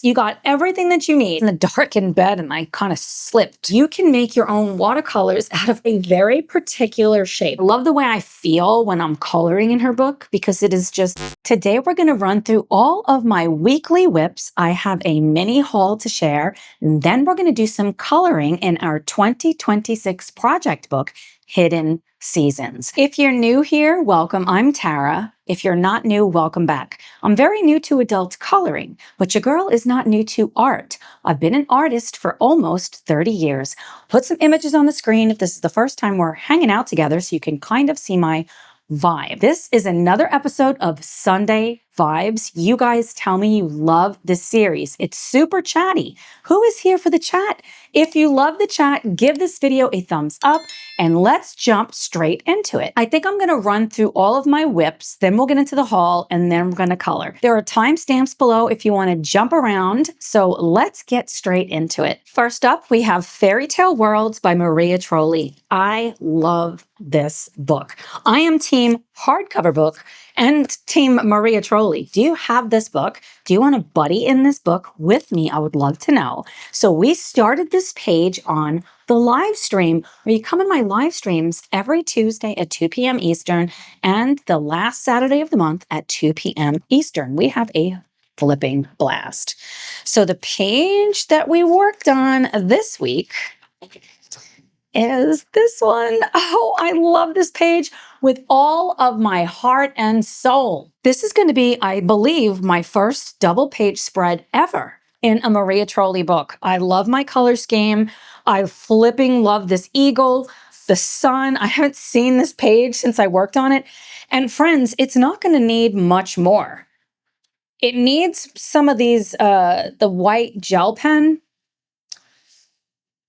You got everything that you need in the darkened bed, and I kind of slipped. You can make your own watercolors out of a very particular shape. I love the way I feel when I'm coloring in her book because it is just, today we're going to run through all of my weekly whips. I have a mini haul to share, and then we're going to do some coloring in our 2026 project book, Hidden Seasons. If you're new here, welcome. I'm Tara. If you're not new, welcome back. I'm very new to adult coloring, but your girl is not new to art. I've been an artist for almost 30 years. Put some images on the screen if this is the first time we're hanging out together so you can kind of see my vibe. This is another episode of Sunday Vibes. You guys tell me you love this series. It's super chatty. Who is here for the chat? If you love the chat, give this video a thumbs up and let's jump straight into it. I think I'm going to run through all of my whips, then we'll get into the haul, and then we're going to color. There are timestamps below if you want to jump around, so let's get straight into it. First up, we have Fairy Tale Worlds by Maria Tripoli. I love this book. I am team hardcover book and team Maria Tripoli. Do you have this book? Do you want to buddy in this book with me? I would love to know. So we started this page on the live stream, where you come in my live streams every Tuesday at 2 p.m. Eastern and the last Saturday of the month at 2 p.m. Eastern. We have a flipping blast. So the page that we worked on this week is this one. Oh, I love this page with all of my heart and soul. This is going to be, I believe, my first double page spread ever in a Maria Tripoli book. I love my color scheme. I flipping love this eagle, the sun. I haven't seen this page since I worked on it. And friends, it's not going to need much more. It needs some of these, the white gel pen.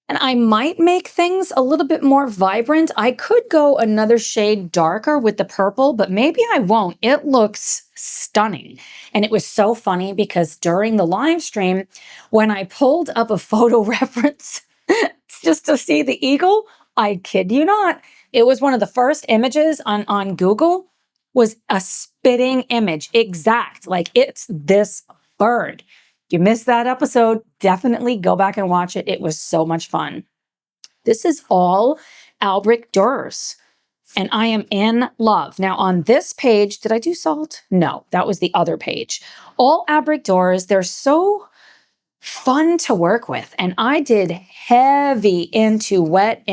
And I might make things a little bit more vibrant. I could go another shade darker with the purple, but maybe I won't. It looks stunning. And it was so funny because during the live stream, when I pulled up a photo reference just to see the eagle, I kid you not, it was one of the first images on Google, was a spitting image. Exact, like it's this bird. You missed that episode, definitely go back and watch it. It was so much fun. This is all Albrecht Dürer's, and I am in love. Now on this page, did I do salt? No, that was the other page. All Albrecht Dürer's, they're so fun to work with. And I did heavy into wet,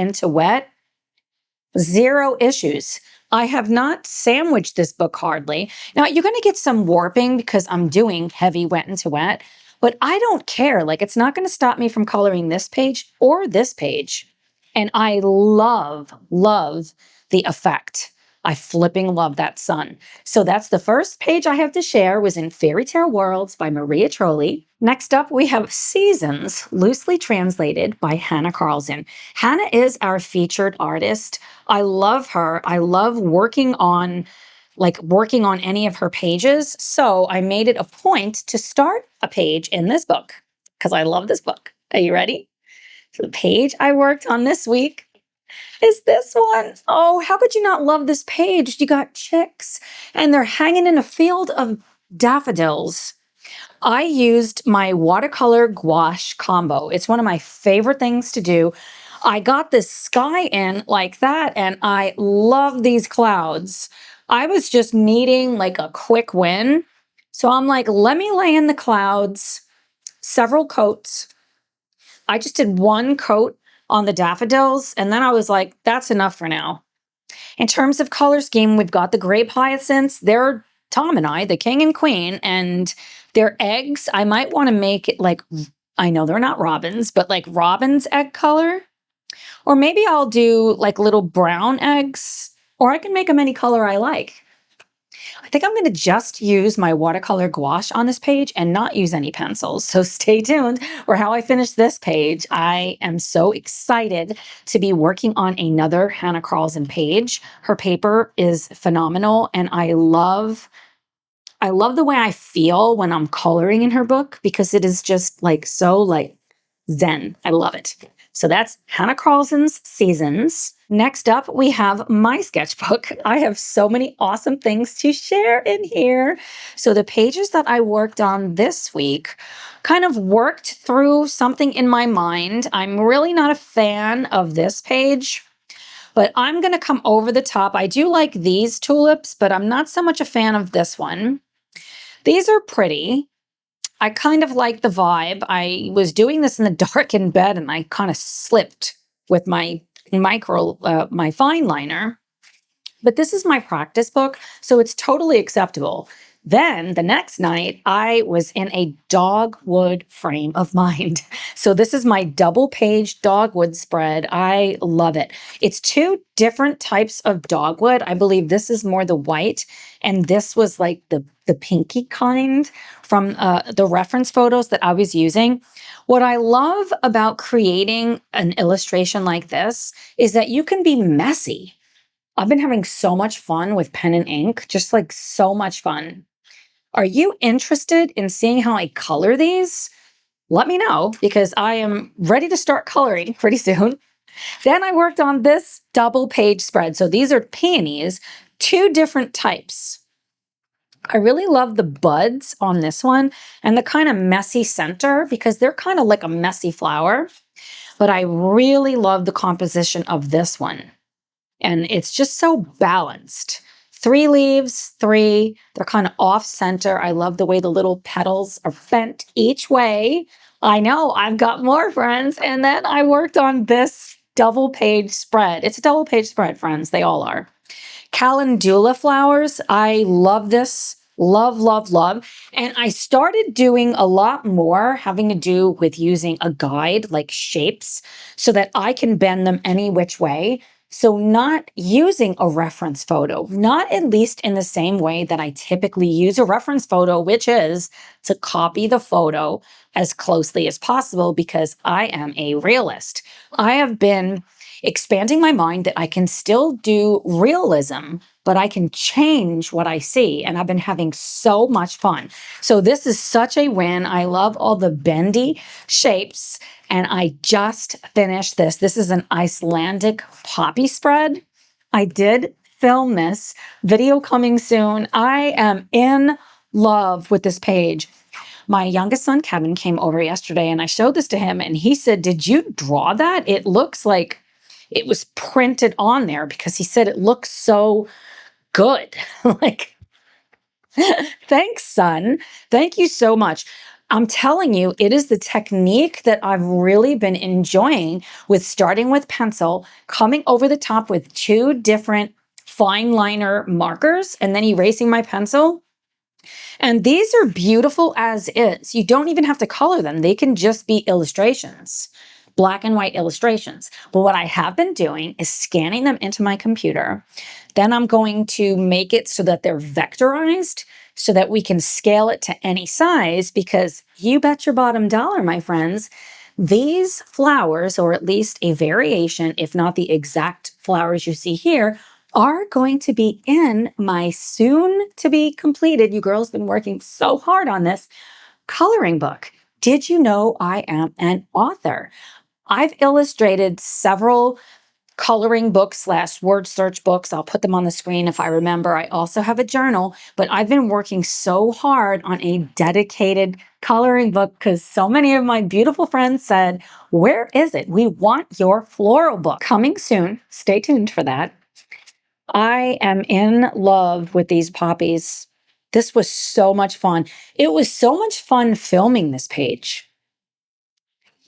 zero issues. I have not sandwiched this book hardly. Now you're going to get some warping because I'm doing heavy wet into wet. But I don't care. Like, it's not going to stop me from coloring this page or this page. And I love the effect. I flipping love that sun. So that's the first page I have to share, was in Fairy Tale Worlds by Maria Tripoli. Next up, we have Seasons, loosely translated by Hannah Carlson. Hannah is our featured artist. I love her. I love working on any of her pages. So I made it a point to start a page in this book because I love this book. Are you ready? So the page I worked on this week is this one. Oh, how could you not love this page? You got chicks and they're hanging in a field of daffodils. I used my watercolor gouache combo. It's one of my favorite things to do. I got this sky in like that, and I love these clouds. I was just needing like a quick win. So I'm like, let me lay in the clouds, several coats. I just did one coat on the daffodils, and then I was like, that's enough for now. In terms of color scheme, we've got the grape hyacinths. They're Tom and I, the king and queen, and they're eggs. I might want to make it like, I know they're not robins, but like robin's egg color. Or maybe I'll do like little brown eggs, or I can make them any color I like. I think I'm going to just use my watercolor gouache on this page and not use any pencils. So stay tuned for how I finish this page. I am so excited to be working on another Hannah Carlson page. Her paper is phenomenal, and I love the way I feel when I'm coloring in her book because it is just like so like zen. I love it. So that's Hannah Carlson's Seasons. Next up, we have my sketchbook. I have so many awesome things to share in here. So the pages that I worked on this week kind of worked through something in my mind. I'm really not a fan of this page, but I'm going to come over the top. I do like these tulips, but I'm not so much a fan of this one. These are pretty. I kind of like the vibe. I was doing this in the dark in bed and I kind of slipped with my my fine liner. But this is my practice book, so it's totally acceptable. Then the next night, I was in a dogwood frame of mind. So this is my double page dogwood spread. I love it. It's two different types of dogwood. I believe this is more the white, and this was like the pinky kind from the reference photos that I was using. What I love about creating an illustration like this is that you can be messy. I've been having so much fun with pen and ink, just like so much fun. Are you interested in seeing how I color these? Let me know because I am ready to start coloring pretty soon. Then I worked on this double page spread. So these are peonies, two different types. I really love the buds on this one and the kind of messy center because they're kind of like a messy flower. But I really love the composition of this one. And it's just so balanced. 3 leaves, 3. They're kind of off center. I love the way the little petals are bent each way. I know, I've got more, friends. And then I worked on this double page spread. It's a double page spread, friends. They all are. Calendula flowers. I love this. Love, love, love. And I started doing a lot more having to do with using a guide like shapes so that I can bend them any which way. So not using a reference photo, not at least in the same way that I typically use a reference photo, which is to copy the photo as closely as possible because I am a realist. I have been expanding my mind that I can still do realism, but I can change what I see. And I've been having so much fun. So this is such a win. I love all the bendy shapes. And I just finished this. This is an Icelandic poppy spread. I did film this. Video coming soon. I am in love with this page. My youngest son, Kevin, came over yesterday and I showed this to him and he said, "Did you draw that? It looks like it was printed on there," because he said it looks so good. Like, thanks, son. Thank you so much. I'm telling you, it is the technique that I've really been enjoying with starting with pencil, coming over the top with 2 different fine liner markers, and then erasing my pencil. And these are beautiful as is. You don't even have to color them. They can just be illustrations, black and white illustrations. But what I have been doing is scanning them into my computer. Then I'm going to make it so that they're vectorized so that we can scale it to any size because you bet your bottom dollar, my friends, these flowers, or at least a variation, if not the exact flowers you see here, are going to be in my soon to be completed, you girls been working so hard on this, coloring book. Did you know I am an author? I've illustrated several coloring books / word search books. I'll put them on the screen if I remember. I also have a journal, but I've been working so hard on a dedicated coloring book because so many of my beautiful friends said, "Where is it? We want your floral book." Coming soon. Stay tuned for that. I am in love with these poppies. This was so much fun. It was so much fun filming this page.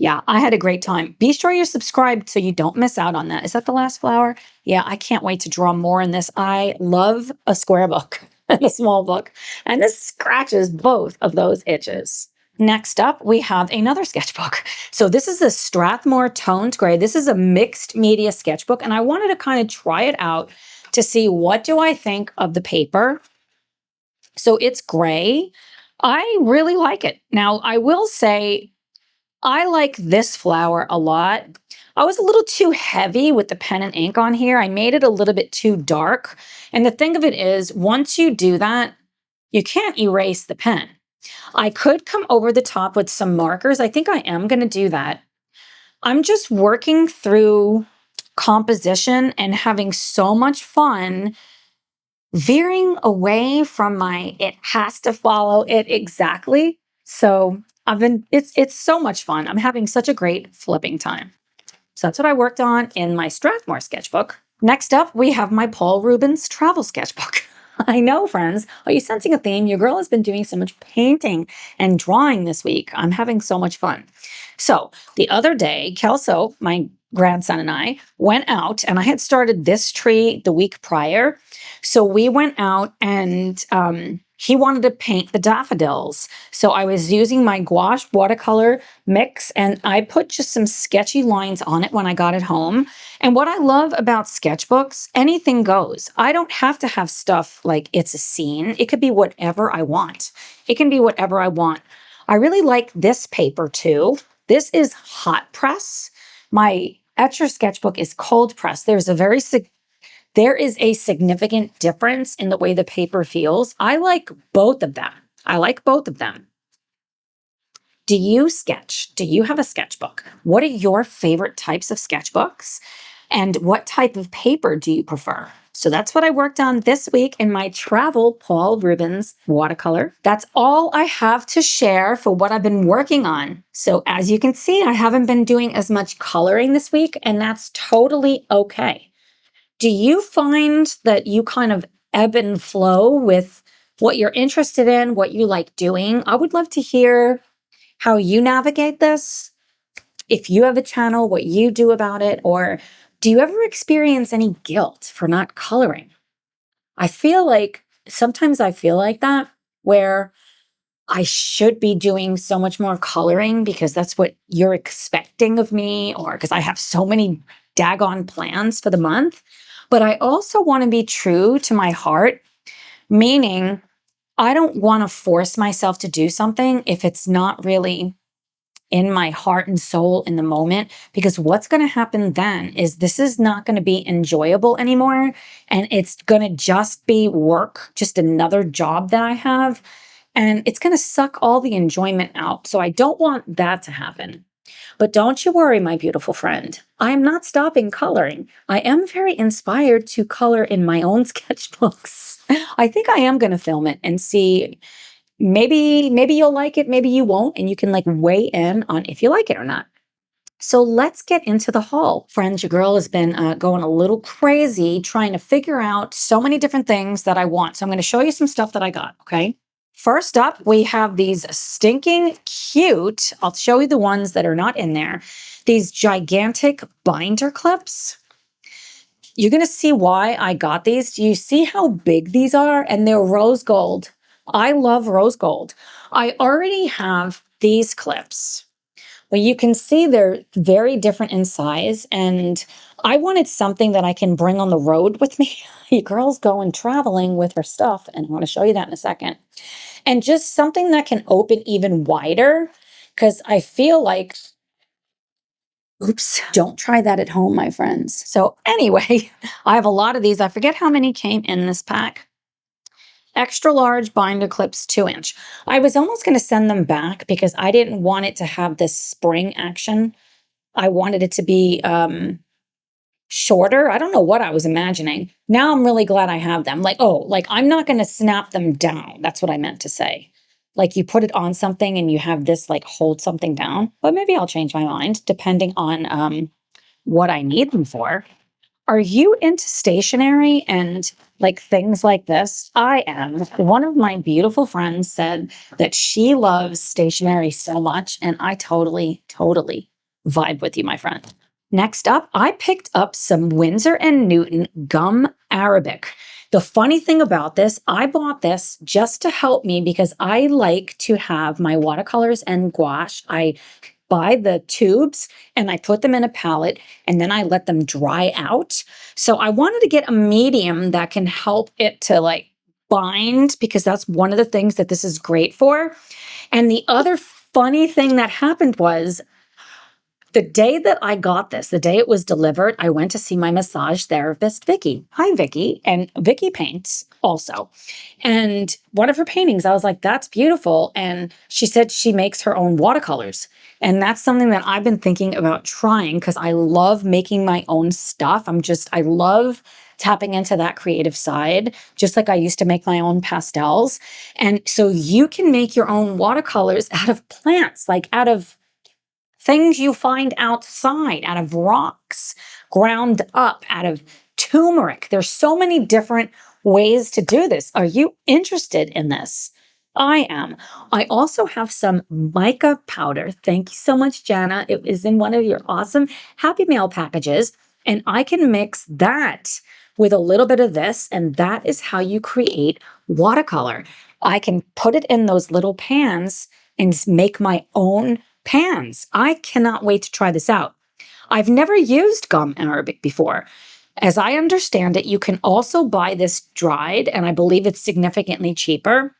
Yeah, I had a great time. Be sure you're subscribed so you don't miss out on that. Is that the last flower? Yeah, I can't wait to draw more in this. I love a square book and a small book, and this scratches both of those itches. Next up, we have another sketchbook. So this is the Strathmore Toned Gray. This is a mixed media sketchbook, and I wanted to kind of try it out to see what do I think of the paper. So it's gray. I really like it. Now, I will say I like this flower a lot. I was a little too heavy with the pen and ink on here. I made it a little bit too dark. And the thing of it is, once you do that, you can't erase the pen. I could come over the top with some markers. I think I am going to do that. I'm just working through composition and having so much fun veering away from my it has to follow it exactly. So it's so much fun. I'm having such a great flipping time. So that's what I worked on in my Strathmore sketchbook. Next up, we have my Paul Rubens travel sketchbook. I know, friends. Are you sensing a theme? Your girl has been doing so much painting and drawing this week. I'm having so much fun. So the other day, Kelso, my grandson, and I went out, and I had started this tree the week prior. So we went out, and he wanted to paint the daffodils. So I was using my gouache watercolor mix, and I put just some sketchy lines on it when I got it home. And what I love about sketchbooks, anything goes. I don't have to have stuff like it's a scene. It could be whatever I want. It can be whatever I want. I really like this paper too. This is hot press. My Etcher sketchbook is cold press. There is a significant difference in the way the paper feels. I like both of them. I like both of them. Do you sketch? Do you have a sketchbook? What are your favorite types of sketchbooks? And what type of paper do you prefer? So that's what I worked on this week in my travel Paul Rubens watercolor. That's all I have to share for what I've been working on. So as you can see, I haven't been doing as much coloring this week, and that's totally okay. Do you find that you kind of ebb and flow with what you're interested in, what you like doing? I would love to hear how you navigate this. If you have a channel, what you do about it, or do you ever experience any guilt for not coloring? Sometimes I feel like that, where I should be doing so much more coloring because that's what you're expecting of me, or because I have so many daggone plans for the month. But I also want to be true to my heart, meaning I don't want to force myself to do something if it's not really in my heart and soul in the moment, because what's going to happen then is this is not going to be enjoyable anymore, and it's going to just be work, just another job that I have, and it's going to suck all the enjoyment out. So I don't want that to happen. But don't you worry, my beautiful friend. I am not stopping coloring. I am very inspired to color in my own sketchbooks. I think I am going to film it and see. Maybe you'll like it, maybe you won't, and you can like weigh in on if you like it or not. So let's get into the haul. Friends, your girl has been going a little crazy trying to figure out so many different things that I want. So I'm going to show you some stuff that I got, okay? First up, we have these stinking cute, I'll show you the ones that are not in there, these gigantic binder clips. You're going to see why I got these. Do you see how big these are? And they're rose gold. I love rose gold. I already have these clips, but you can see they're very different in size. And I wanted something that I can bring on the road with me. Your girl's going traveling with her stuff, and I want to show you that in a second. And just something that can open even wider, because I feel like, oops, don't try that at home, my friends. So anyway, I have a lot of these. I forget how many came in this pack. Extra large binder clips, 2-inch. I was almost going to send them back because I didn't want it to have this spring action. I wanted it to be shorter. I don't know what I was imagining. Now I'm really glad I have them. Like I'm not going to snap them down. That's what I meant to say. Like you put it on something and you have this like hold something down. But maybe I'll change my mind depending on what I need them for. Are you into stationery and like things like this? I am. One of my beautiful friends said that she loves stationery so much, and I totally, totally vibe with you, my friend. Next up, I picked up some Winsor & Newton gum Arabic. The funny thing about this, I bought this just to help me because I like to have my watercolors and gouache. I buy the tubes and I put them in a palette and then I let them dry out. So I wanted to get a medium that can help it to like bind, because that's one of the things that this is great for. And the other funny thing that happened was The day that I got this, the day it was delivered, I went to see my massage therapist, Vicky. Hi, Vicky. And Vicky paints also. And one of her paintings, I was like, that's beautiful. And she said she makes her own watercolors. And that's something that I've been thinking about trying because I love making my own stuff. I love tapping into that creative side, just like I used to make my own pastels. And so you can make your own watercolors out of plants, like out of things you find outside, out of rocks, ground up, out of turmeric. There's so many different ways to do this. Are you interested in this? I am. I also have some mica powder. Thank you so much, Jana. It is in one of your awesome Happy Mail packages. And I can mix that with a little bit of this, and that is how you create watercolor. I can put it in those little pans and make my own pans. I cannot wait to try this out. I've never used gum arabic before. As I understand it, you can also buy this dried, and I believe it's significantly cheaper.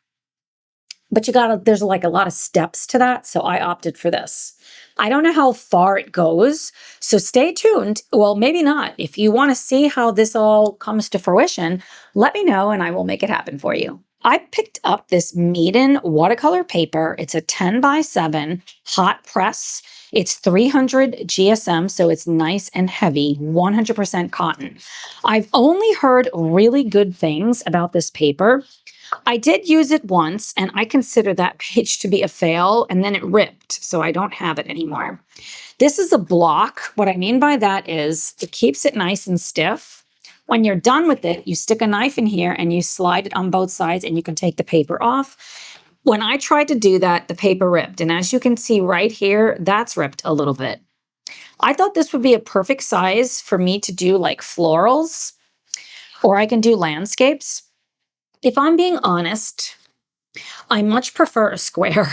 But there's like a lot of steps to that, so I opted for this. I don't know how far it goes, so stay tuned. Well, maybe not. If you want to see how this all comes to fruition, let me know and I will make it happen for you. I picked up this Meeden watercolor paper. It's a 10 by 7 hot press. It's 300 GSM, so it's nice and heavy, 100% cotton. I've only heard really good things about this paper. I did use it once, and I consider that page to be a fail, and then it ripped, so I don't have it anymore. This is a block. What I mean by that is it keeps it nice and stiff. When you're done with it, you stick a knife in here and you slide it on both sides, and you can take the paper off. When I tried to do that, the paper ripped, and as you can see right here, that's ripped a little bit. I thought this would be a perfect size for me to do like florals, or I can do landscapes. If I'm being honest, I much prefer a square.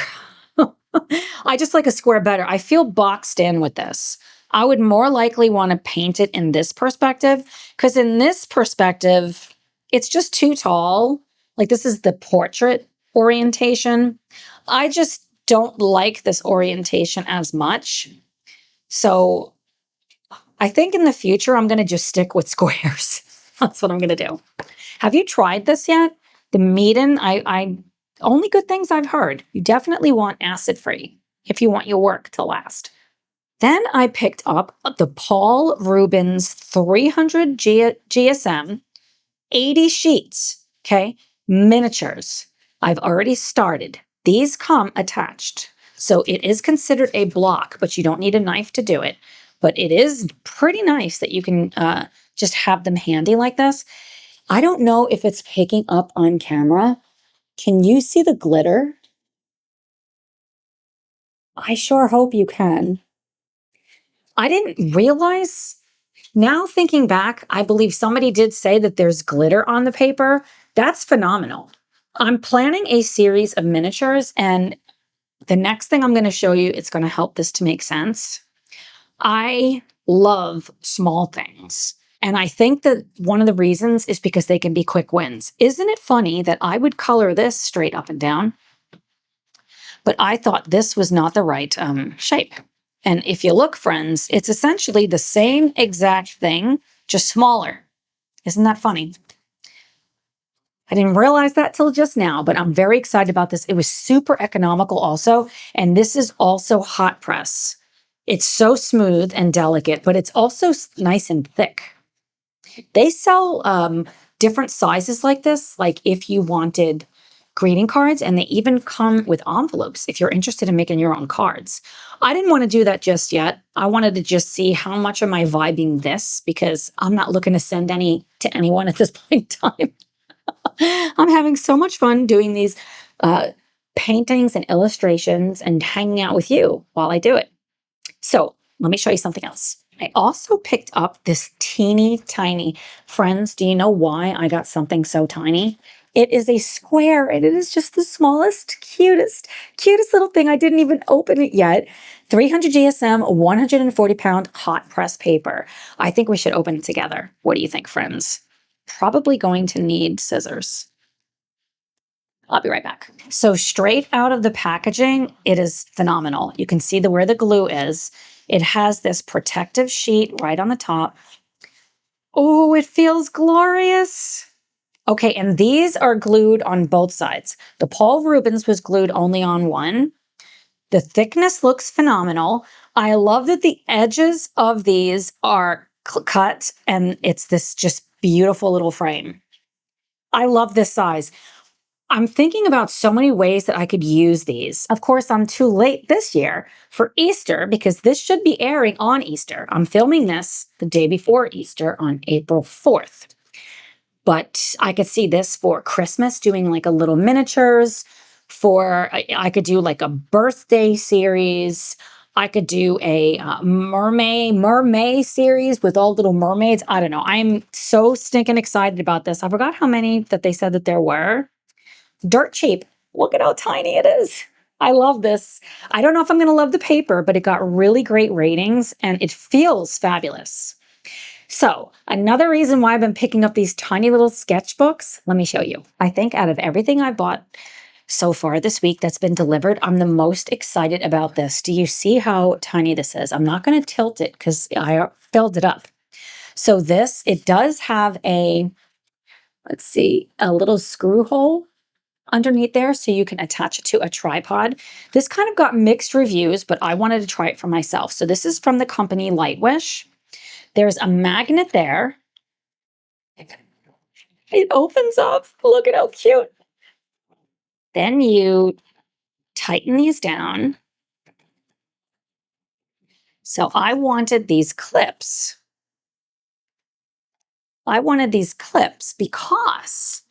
I just like a square better. I feel boxed in with this. I would more likely want to paint it in this perspective because in this perspective, it's just too tall. Like this is the portrait orientation. I just don't like this orientation as much. So I think in the future, I'm going to just stick with squares. That's what I'm going to do. Have you tried this yet? The Meeden, I only good things I've heard. You definitely want acid-free if you want your work to last. Then I picked up the Paul Rubens 300 GSM, 80 sheets, okay? Miniatures. I've already started. These come attached. So it is considered a block, but you don't need a knife to do it. But it is pretty nice that you can just have them handy like this. I don't know if it's picking up on camera. Can you see the glitter? I sure hope you can. I didn't realize. Now thinking back, I believe somebody did say that there's glitter on the paper. That's phenomenal. I'm planning a series of miniatures, and the next thing I'm going to show you, it's going to help this to make sense. I love small things. And I think that one of the reasons is because they can be quick wins. Isn't it funny that I would color this straight up and down, but I thought this was not the right shape. And if you look, friends, it's essentially the same exact thing, just smaller. Isn't that funny? I didn't realize that till just now, but I'm very excited about this. It was super economical also, and this is also hot press. It's so smooth and delicate, but it's also nice and thick. They sell different sizes like this, like if you wanted greeting cards, and they even come with envelopes if you're interested in making your own cards. I didn't want to do that just yet. I wanted to just see how much am I vibing this because I'm not looking to send any to anyone at this point in time. I'm having so much fun doing these paintings and illustrations and hanging out with you while I do it. So let me show you something else. I also picked up this teeny tiny. Friends, do you know why I got something so tiny? It is a square, and it is just the smallest, cutest little thing. I didn't even open it yet. 300 GSM, 140 pound hot press paper. I think we should open it together. What do you think, friends? Probably going to need scissors. I'll be right back. So straight out of the packaging, it is phenomenal. You can see where the glue is. It has this protective sheet right on the top. Oh, it feels glorious. Okay, and these are glued on both sides. The Paul Rubens was glued only on one. The thickness looks phenomenal. I love that the edges of these are cut and it's this just beautiful little frame. I love this size. I'm thinking about so many ways that I could use these. Of course, I'm too late this year for Easter because this should be airing on Easter. I'm filming this the day before Easter on April 4th. But I could see this for Christmas, doing like a little miniatures. I could do like a birthday series. I could do a mermaid series with all little mermaids. I don't know. I'm so stinking excited about this. I forgot how many that they said that there were. Dirt cheap. Look at how tiny it is. I love this. I don't know if I'm going to love the paper, but it got really great ratings and it feels fabulous. So another reason why I've been picking up these tiny little sketchbooks, let me show you. I think out of everything I've bought so far this week that's been delivered, I'm the most excited about this. Do you see how tiny this is? I'm not going to tilt it because I filled it up. So this, it does have a, let's see, a little screw hole underneath there so you can attach it to a tripod. This kind of got mixed reviews, but I wanted to try it for myself. So this is from the company Lightwish. There's a magnet there. It opens up. Look at how cute. Then you tighten these down. So I wanted these clips. I wanted these clips because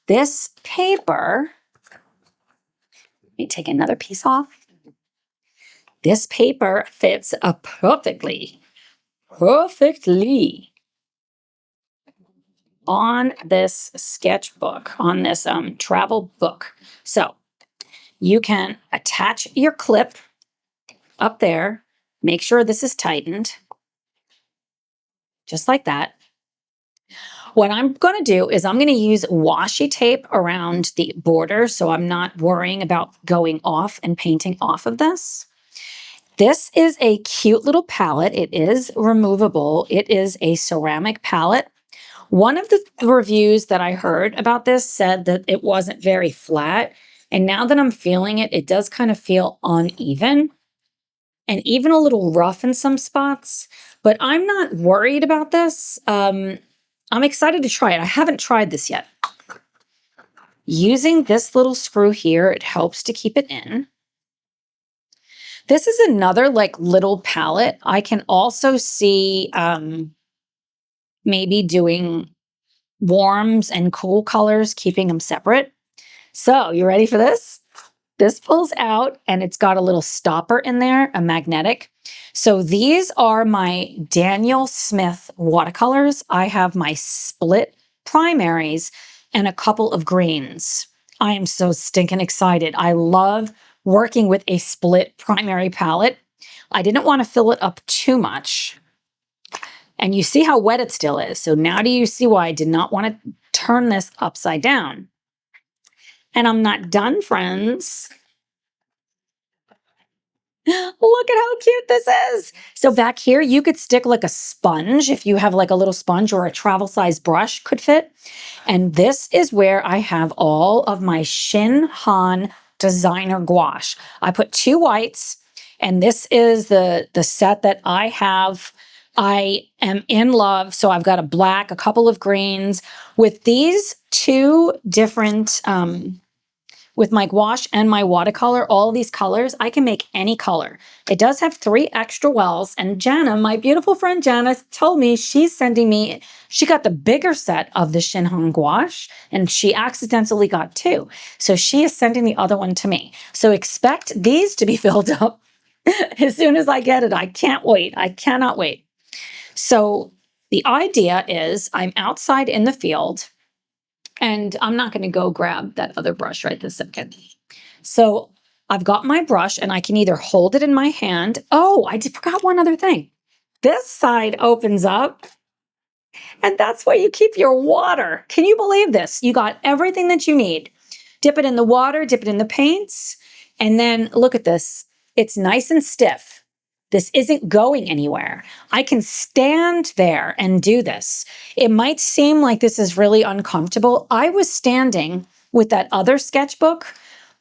this paper, let me take another piece off. This paper fits perfectly on this sketchbook, on this travel book. So you can attach your clip up there. Make sure this is tightened, just like that. What I'm going to do is I'm going to use washi tape around the border so I'm not worrying about going off and painting off of this. This is a cute little palette. It is removable. It is a ceramic palette. One of the reviews that I heard about this said that it wasn't very flat. And now that I'm feeling it, it does kind of feel uneven and even a little rough in some spots. But I'm not worried about this. I'm excited to try it. I haven't tried this yet. Using this little screw here, it helps to keep it in. This is another like little palette. I can also see maybe doing warms and cool colors, keeping them separate. So you ready for this? This pulls out and it's got a little stopper in there, a magnetic. So these are my Daniel Smith watercolors. I have my split primaries and a couple of greens. I am so stinking excited. I love working with a split primary palette. I didn't want to fill it up too much. And you see how wet it still is. So now do you see why I did not want to turn this upside down? And I'm not done, friends. Look at how cute this is. So back here, you could stick like a sponge if you have like a little sponge, or a travel size brush could fit. And this is where I have all of my Shin Han designer gouache. I put 2 whites, and this is the set that I have. I am in love. So I've got a black, a couple of greens. With these 2 different with my gouache and my watercolor, all these colors, I can make any color. It does have 3 extra wells, and Jana, my beautiful friend Jana, told me she's sending me, she got the bigger set of the Shin Han gouache, and she accidentally got 2. So she is sending the other one to me. So expect these to be filled up as soon as I get it. I can't wait. I cannot wait. So the idea is I'm outside in the field, and I'm not going to go grab that other brush right this second. So I've got my brush and I can either hold it in my hand. Oh, I forgot one other thing. This side opens up, and that's where you keep your water. Can you believe this? You got everything that you need. Dip it in the water, dip it in the paints, and then look at this. It's nice and stiff. This isn't going anywhere. I can stand there and do this. It might seem like this is really uncomfortable. I was standing with that other sketchbook,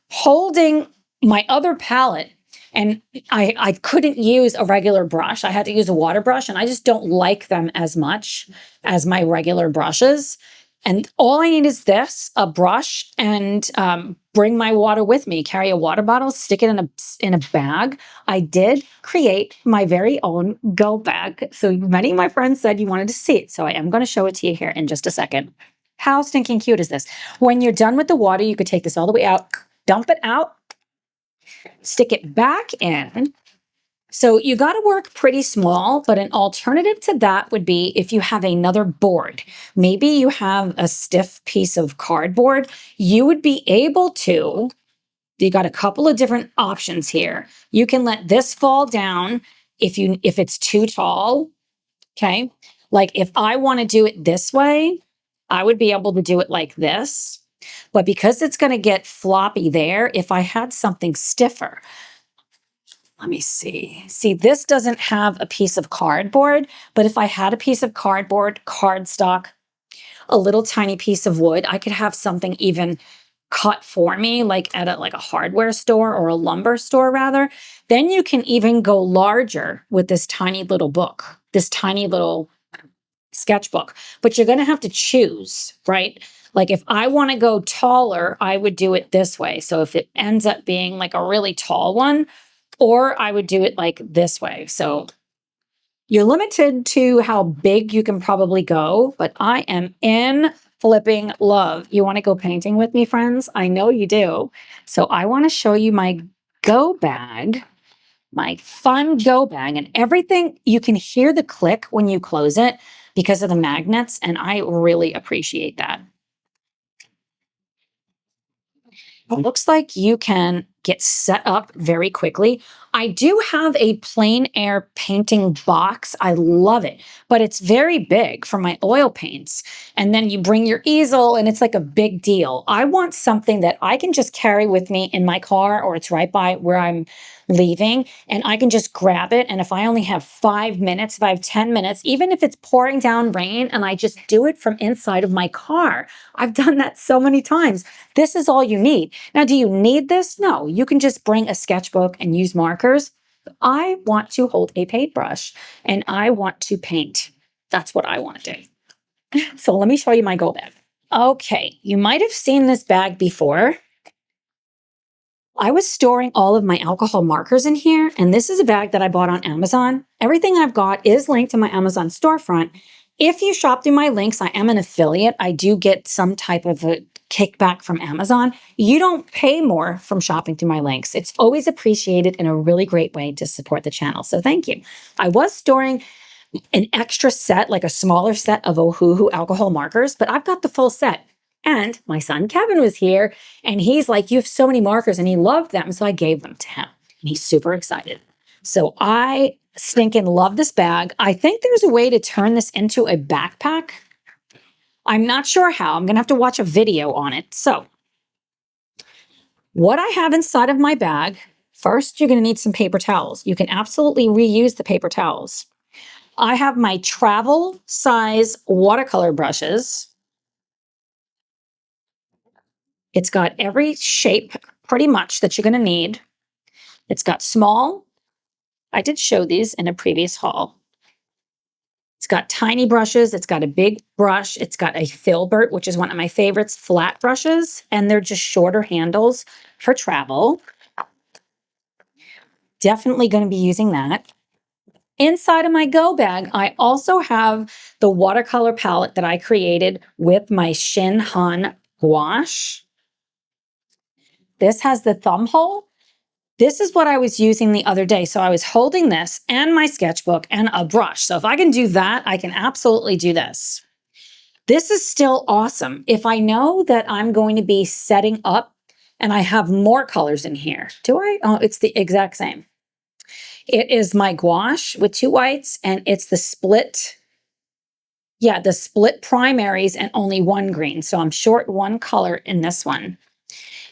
holding my other palette, and I couldn't use a regular brush. I had to use a water brush, and I just don't like them as much as my regular brushes. And all I need is this, a brush, and bring my water with me, carry a water bottle, stick it in a bag. I did create my very own go bag. So many of my friends said you wanted to see it. So I am going to show it to you here in just a second. How stinking cute is this? When you're done with the water, you could take this all the way out, dump it out, stick it back in. So you got to work pretty small, but an alternative to that would be if you have another board. Maybe you have a stiff piece of cardboard. You would be able to, you got a couple of different options here. You can let this fall down if it's too tall, okay? Like if I want to do it this way, I would be able to do it like this. But because it's going to get floppy there, if I had something stiffer, let me see. See, this doesn't have a piece of cardboard, but if I had a piece of cardboard, cardstock, a little tiny piece of wood, I could have something even cut for me, like at a hardware store or a lumber store rather. Then you can even go larger with this tiny little book, this tiny little sketchbook, but you're going to have to choose, right? Like if I want to go taller, I would do it this way. So if it ends up being like a really tall one, or I would do it like this way. So you're limited to how big you can probably go, but I am in flipping love. You want to go painting with me, friends? I know you do. So I want to show you my go bag, my fun go bag, and everything. You can hear the click when you close it because of the magnets, and I really appreciate that. It looks like you can get set up very quickly. I do have a Plein Air painting box. I love it, but it's very big for my oil paints. And then you bring your easel and it's like a big deal. I want something that I can just carry with me in my car, or it's right by where I'm leaving, and I can just grab it. And if I only have 5 minutes, if I have 10 minutes, even if it's pouring down rain, and I just do it from inside of my car. I've done that so many times. This is all you need. Now, do you need this? No, you can just bring a sketchbook and use markers. I want to hold a paintbrush and I want to paint. That's what I want to do. So let me show you my go bag. Okay, you might have seen this bag before. I was storing all of my alcohol markers in here, and this is a bag that I bought on Amazon. Everything I've got is linked to my Amazon storefront. If you shop through my links, I am an affiliate. I do get some type of a kickback from Amazon. You don't pay more from shopping through my links. It's always appreciated in a really great way to support the channel. So thank you. I was storing an extra set, like a smaller set of Ohuhu alcohol markers, but I've got the full set. And my son Kevin was here and he's like, you have so many markers, and he loved them. So I gave them to him and he's super excited. So I stinking love this bag. I think there's a way to turn this into a backpack. I'm not sure how. I'm going to have to watch a video on it. So what I have inside of my bag, first, you're going to need some paper towels. You can absolutely reuse the paper towels. I have my travel size watercolor brushes. It's got every shape pretty much that you're going to need. It's got small. I did show these in a previous haul. It's got tiny brushes. It's got a big brush. It's got a filbert, which is one of my favorites, flat brushes, and they're just shorter handles for travel. Definitely going to be using that. Inside of my go bag, I also have the watercolor palette that I created with my Shin Han gouache. This has the thumb hole. This is what I was using the other day. So I was holding this and my sketchbook and a brush. So if I can do that, I can absolutely do this. This is still awesome. If I know that I'm going to be setting up and I have more colors in here. Do I? Oh, it's the exact same. It is my gouache with 2 whites, and it's the split. The split primaries and only 1 green. So I'm short 1 color in this one.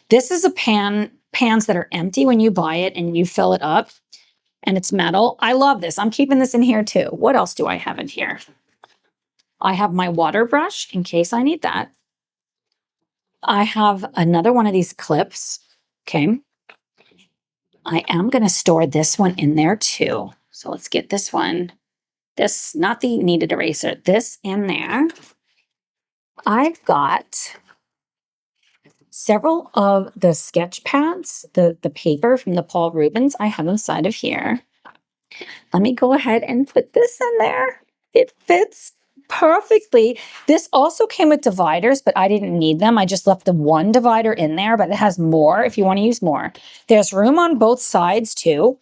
This is a pans that are empty when you buy it and you fill it up and it's metal. I love this. I'm keeping this in here too. What else do I have in here? I have my water brush in case I need that. I have another one of these clips. Okay. I am going to store this one in there too. So let's get this one. This, not the kneaded eraser, this in there. I've got several of the sketch pads, the paper from the Paul Rubens I have inside of here. Let me go ahead and put this in there. It fits perfectly. This also came with dividers, but I didn't need them. I just left the one divider in there, but it has more if you want to use more. There's room on both sides too.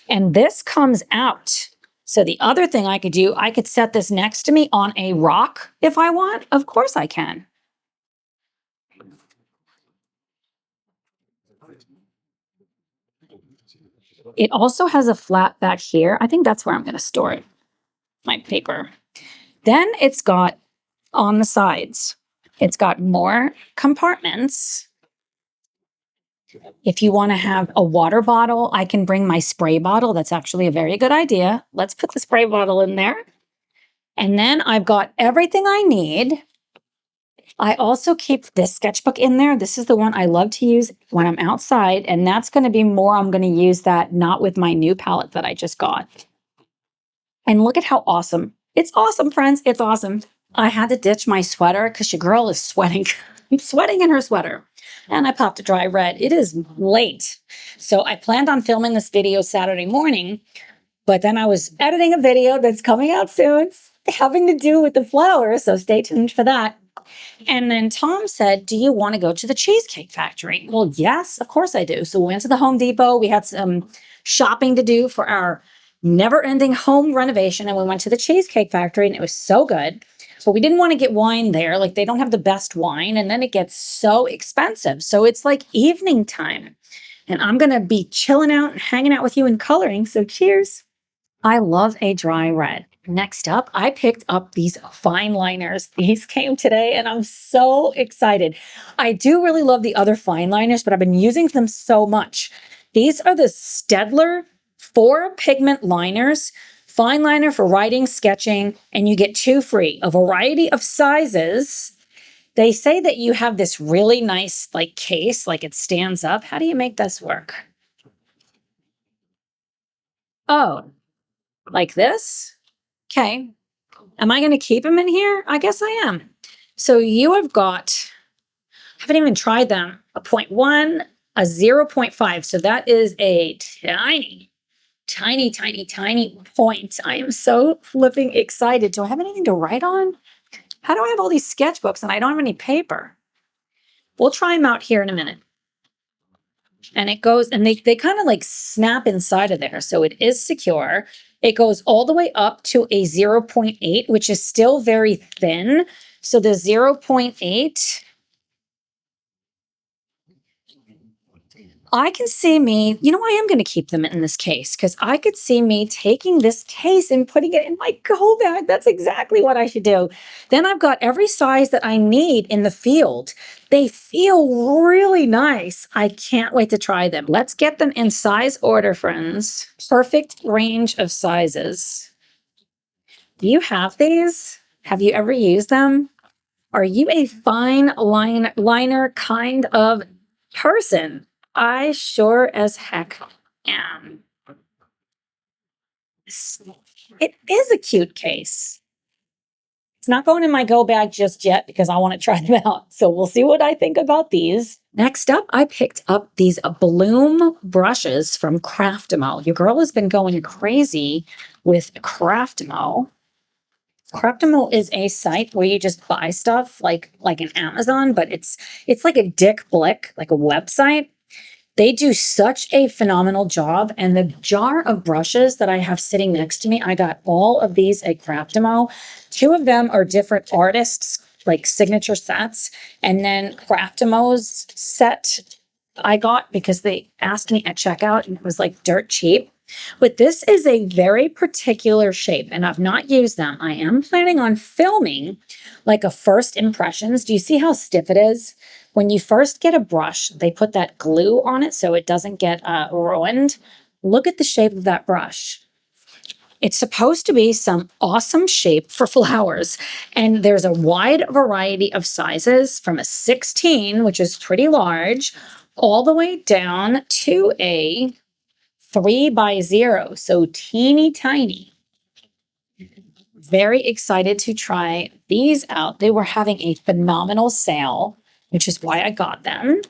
And this comes out. So the other thing I could do, I could set this next to me on a rock if I want. Of course I can. It also has a flap back here. I think that's where I'm going to store it, my paper. Then it's got on the sides, it's got more compartments. If you want to have a water bottle, I can bring my spray bottle. That's actually a very good idea. Let's put the spray bottle in there. And then I've got everything I need. I also keep this sketchbook in there. This is the one I love to use when I'm outside, and that's going to be more. I'm going to use that not with my new palette that I just got. And look at how awesome. It's awesome, friends. It's awesome. I had to ditch my sweater because your girl is sweating. I'm sweating in her sweater. And I popped a dry red. It is late. So I planned on filming this video Saturday morning, but then I was editing a video that's coming out soon, having to do with the flowers. So stay tuned for that. And then Tom said, do you want to go to the Cheesecake Factory? Well, yes, of course I do. So we went to the Home Depot. We had some shopping to do for our never-ending home renovation. And we went to the Cheesecake Factory and it was so good. But we didn't want to get wine there. Like, they don't have the best wine. And then it gets so expensive. So it's like evening time. And I'm going to be chilling out and hanging out with you and coloring. So cheers. I love a dry red. Next up, I picked up these fine liners. These came today and I'm so excited. I do really love the other fine liners, but I've been using them so much. These are the Stedler 4 pigment liners, fine liner for writing, sketching, and you get 2 free, a variety of sizes. They say that you have this really nice like case, like it stands up. How do you make this work? Oh, like this? Okay. Am I going to keep them in here? I guess I am. So you have got, I haven't even tried them, a 0.1, a 0.5. So that is a tiny, tiny, tiny, tiny point. I am so flipping excited. Do I have anything to write on? How do I have all these sketchbooks and I don't have any paper? We'll try them out here in a minute. And it goes, and they kind of like snap inside of there. So it is secure. It goes all the way up to a 0.8, which is still very thin. So the 0.8, I can see me, you know, I am going to keep them in this case because I could see me taking this case and putting it in my go bag. That's exactly what I should do. Then I've got every size that I need in the field. They feel really nice. I can't wait to try them. Let's get them in size order, friends. Perfect range of sizes. Do you have these? Have you ever used them? Are you a fine liner kind of person? I sure as heck am. It is a cute case. It's not going in my go bag just yet because I want to try them out. So we'll see what I think about these. Next up, I picked up these Bloom brushes from Craftimo. Your girl has been going crazy with Craftimo. Craftimo is a site where you just buy stuff like an Amazon, but it's like a Dick Blick, like a website. They do such a phenomenal job. And the jar of brushes that I have sitting next to me, I got all of these at Craftimo. 2 of them are different artists, like signature sets. And then Craftimo's set I got because they asked me at checkout and it was like dirt cheap. But this is a very particular shape, and I've not used them. I am planning on filming like a first impressions. Do you see how stiff it is? When you first get a brush, they put that glue on it so it doesn't get ruined. Look at the shape of that brush. It's supposed to be some awesome shape for flowers. And there's a wide variety of sizes from a 16, which is pretty large, all the way down to a 3x0, so teeny tiny. Very excited to try these out. They were having a phenomenal sale, which is why I got them.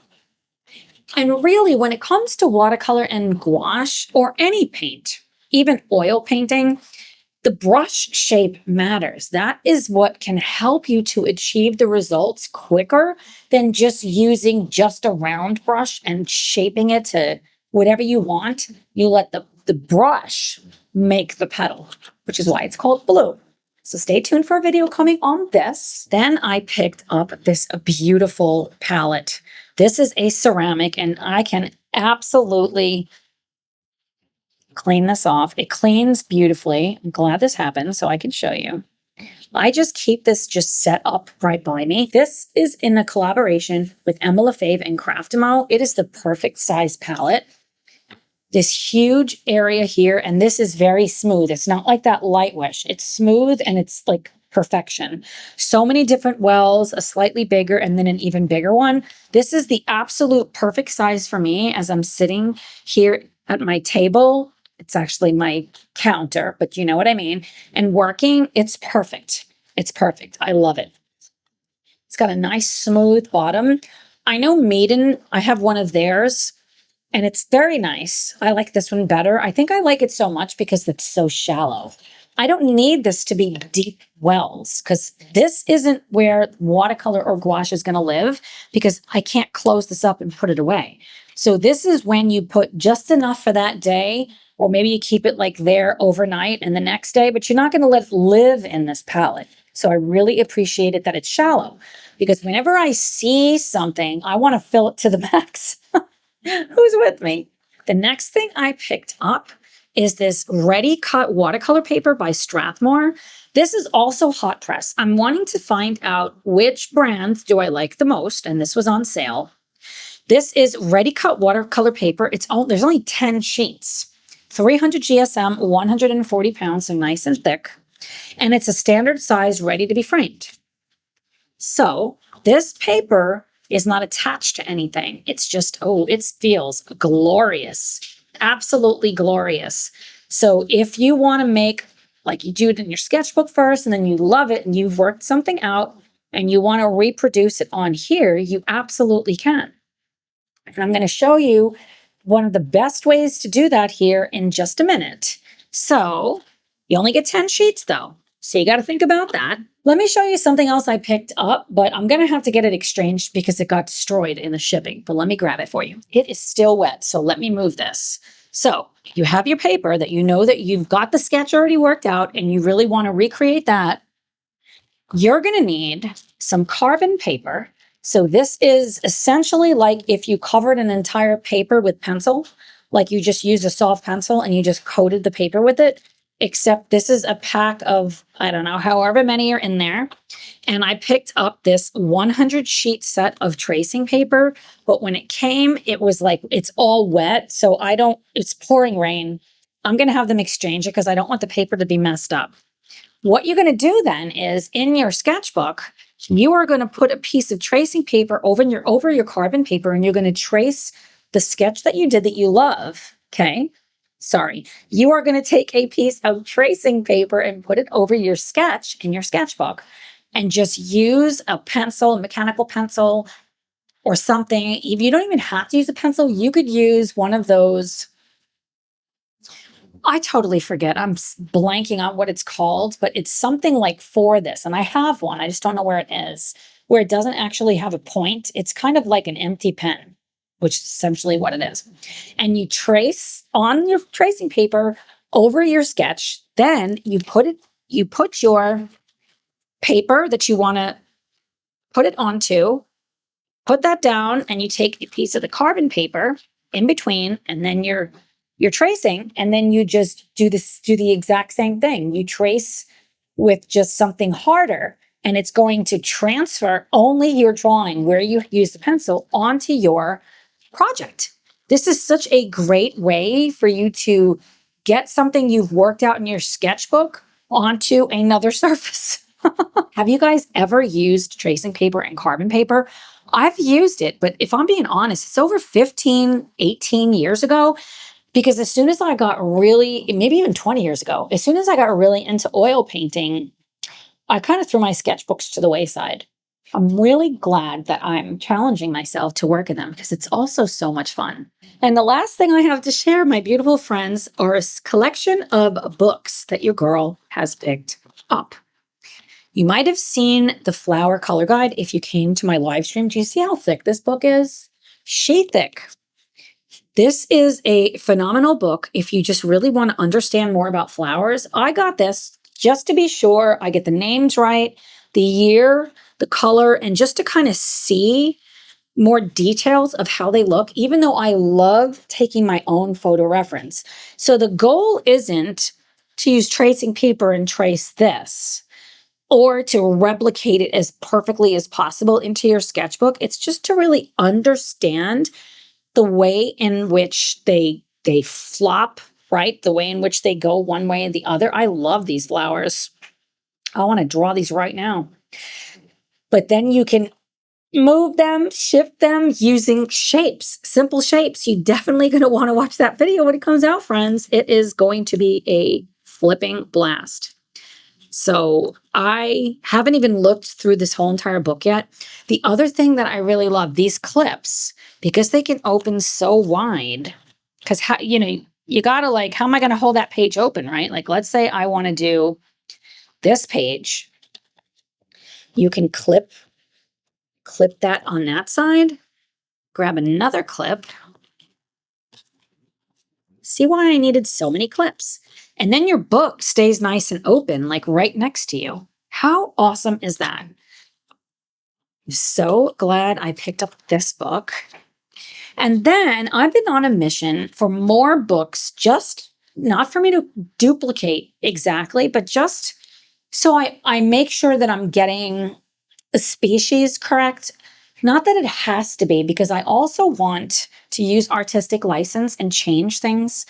And really, when it comes to watercolor and gouache or any paint, even oil painting, the brush shape matters. That is what can help you to achieve the results quicker than just using just a round brush and shaping it to whatever you want. You let the brush make the petal, which is why it's called blue. So stay tuned for a video coming on this. Then I picked up this beautiful palette. This is a ceramic, and I can absolutely clean this off. It cleans beautifully. I'm glad this happened so I can show you. I just keep this just set up right by me. This is in a collaboration with Emma Lefebvre and Craftimo. It is the perfect size palette. This huge area here, and this is very smooth. It's not like that light wish. It's smooth and it's like perfection. So many different wells, a slightly bigger and then an even bigger one. This is the absolute perfect size for me as I'm sitting here at my table. It's actually my counter, but you know what I mean. And working, it's perfect. It's perfect. I love it. It's got a nice smooth bottom. I know Maiden, I have one of theirs, and it's very nice. I like this one better. I think I like it so much because it's so shallow. I don't need this to be deep wells because this isn't where watercolor or gouache is going to live because I can't close this up and put it away. So this is when you put just enough for that day, or maybe you keep it like there overnight and the next day, but you're not going to let it live in this palette. So I really appreciate it that it's shallow because whenever I see something, I want to fill it to the max. Who's with me? The next thing I picked up is this ready cut watercolor paper by Strathmore. This is also hot press. I'm wanting to find out which brands do I like the most, and this was on sale. This is ready cut watercolor paper. There's only 10 sheets, 300 GSM, 140 pounds, so nice and thick. And it's a standard size ready to be framed. So this paper is not attached to anything. It's just, it feels glorious, absolutely glorious. So if you want to make, like you do it in your sketchbook first, and then you love it and you've worked something out and you want to reproduce it on here, you absolutely can. And I'm going to show you one of the best ways to do that here in just a minute. So you only get 10 sheets though. So you got to think about that. Let me show you something else I picked up, but I'm going to have to get it exchanged because it got destroyed in the shipping. But let me grab it for you. It is still wet, so let me move this. So you have your paper that you know that you've got the sketch already worked out and you really want to recreate that. You're going to need some carbon paper. So this is essentially like if you covered an entire paper with pencil, like you just used a soft pencil and you just coated the paper with it, except this is a pack of, I don't know, however many are in there. And I picked up this 100 sheet set of tracing paper, but when it came, it was like, it's all wet. So it's pouring rain. I'm going to have them exchange it because I don't want the paper to be messed up. What you're going to do then is in your sketchbook, you are going to put a piece of tracing paper over your carbon paper, and you're going to trace the sketch that you did that you love. Okay. Sorry. You are going to take a piece of tracing paper and put it over your sketch in your sketchbook and just use a pencil, a mechanical pencil or something. If you don't even have to use a pencil, you could use one of those. I totally forget. I'm blanking on what it's called, but it's something like for this. And I have one. I just don't know where it is, where it doesn't actually have a point. It's kind of like an empty pen, which is essentially what it is. And you trace on your tracing paper over your sketch. Then you put your paper that you want to put it onto, put that down, and you take a piece of the carbon paper in between, and then your you're tracing, and then you just do the exact same thing. You trace with just something harder, and it's going to transfer only your drawing where you use the pencil onto your project. This is such a great way for you to get something you've worked out in your sketchbook onto another surface. Have you guys ever used tracing paper and carbon paper? I've used it, but if I'm being honest, it's over 15, 18 years ago. Because as soon as I got really, maybe even 20 years ago, as soon as I got really into oil painting, I kind of threw my sketchbooks to the wayside. I'm really glad that I'm challenging myself to work in them because it's also so much fun. And the last thing I have to share, my beautiful friends, are a collection of books that your girl has picked up. You might have seen the flower color guide if you came to my live stream. Do you see how thick this book is? She thick. This is a phenomenal book if you just really want to understand more about flowers. I got this just to be sure I get the names right, the year, the color, and just to kind of see more details of how they look, even though I love taking my own photo reference. So the goal isn't to use tracing paper and trace this, or to replicate it as perfectly as possible into your sketchbook. It's just to really understand the way in which they flop, right? The way in which they go one way and the other. I love these flowers. I want to draw these right now. But then you can move them, shift them using shapes, simple shapes. You're definitely going to want to watch that video when it comes out, friends. It is going to be a flipping blast. So I haven't even looked through this whole entire book yet. The other thing that I really love, these clips, because they can open so wide, because you gotta like, how am I gonna hold that page open, right? Like, let's say I want to do this page. You can clip that on that side, grab another clip. See why I needed so many clips? And then your book stays nice and open, like right next to you. How awesome is that? I'm so glad I picked up this book. And then I've been on a mission for more books, just not for me to duplicate exactly, but just so I make sure that I'm getting the species correct. Not that it has to be, because I also want to use artistic license and change things.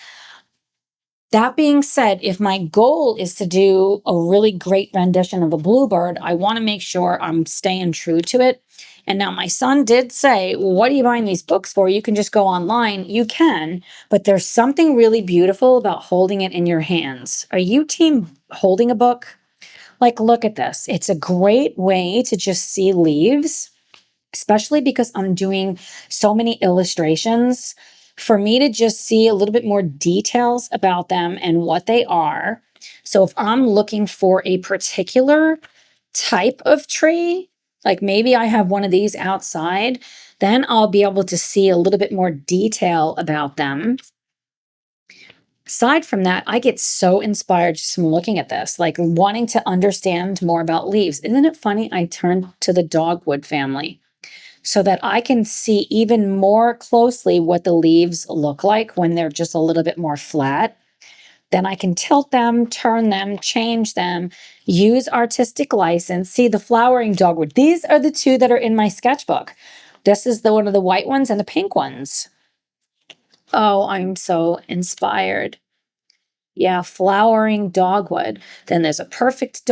That being said, if my goal is to do a really great rendition of a bluebird, I want to make sure I'm staying true to it. And now my son did say, well, what are you buying these books for? You can just go online. You can, but there's something really beautiful about holding it in your hands. Are you team holding a book? Like, look at this. It's a great way to just see leaves, especially because I'm doing so many illustrations. For me to just see a little bit more details about them and what they are. So if I'm looking for a particular type of tree, like maybe I have one of these outside, then I'll be able to see a little bit more detail about them. Aside from that, I get so inspired just from looking at this, like wanting to understand more about leaves. Isn't it funny? I turned to the dogwood family so that I can see even more closely what the leaves look like when they're just a little bit more flat. Then I can tilt them, turn them, change them, use artistic license. See the flowering dogwood. These are the two that are in my sketchbook. This is one of the white ones and the pink ones. Oh, I'm so inspired. Yeah, flowering dogwood. Then there's a Pacific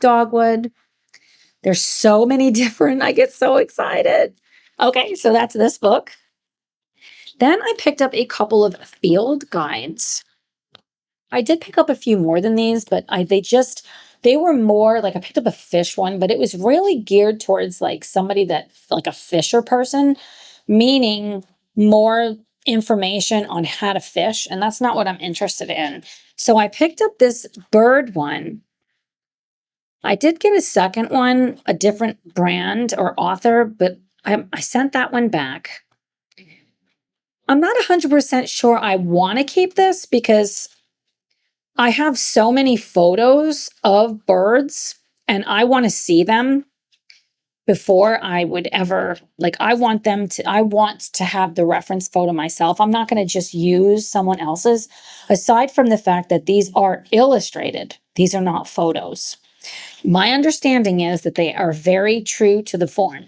dogwood. There's so many different, I get so excited. Okay, so that's this book. Then I picked up a couple of field guides. I did pick up a few more than these, but they were more like, I picked up a fish one, but it was really geared towards like somebody that, like a fisher person, meaning more information on how to fish. And that's not what I'm interested in. So I picked up this bird one. I did get a second one, a different brand or author, but I sent that one back. I'm not 100% sure I want to keep this because I have so many photos of birds and I want to see them. before I would ever, like, I want to have the reference photo myself. I'm not going to just use someone else's, aside from the fact that these are illustrated. These are not photos. My understanding is that they are very true to the form.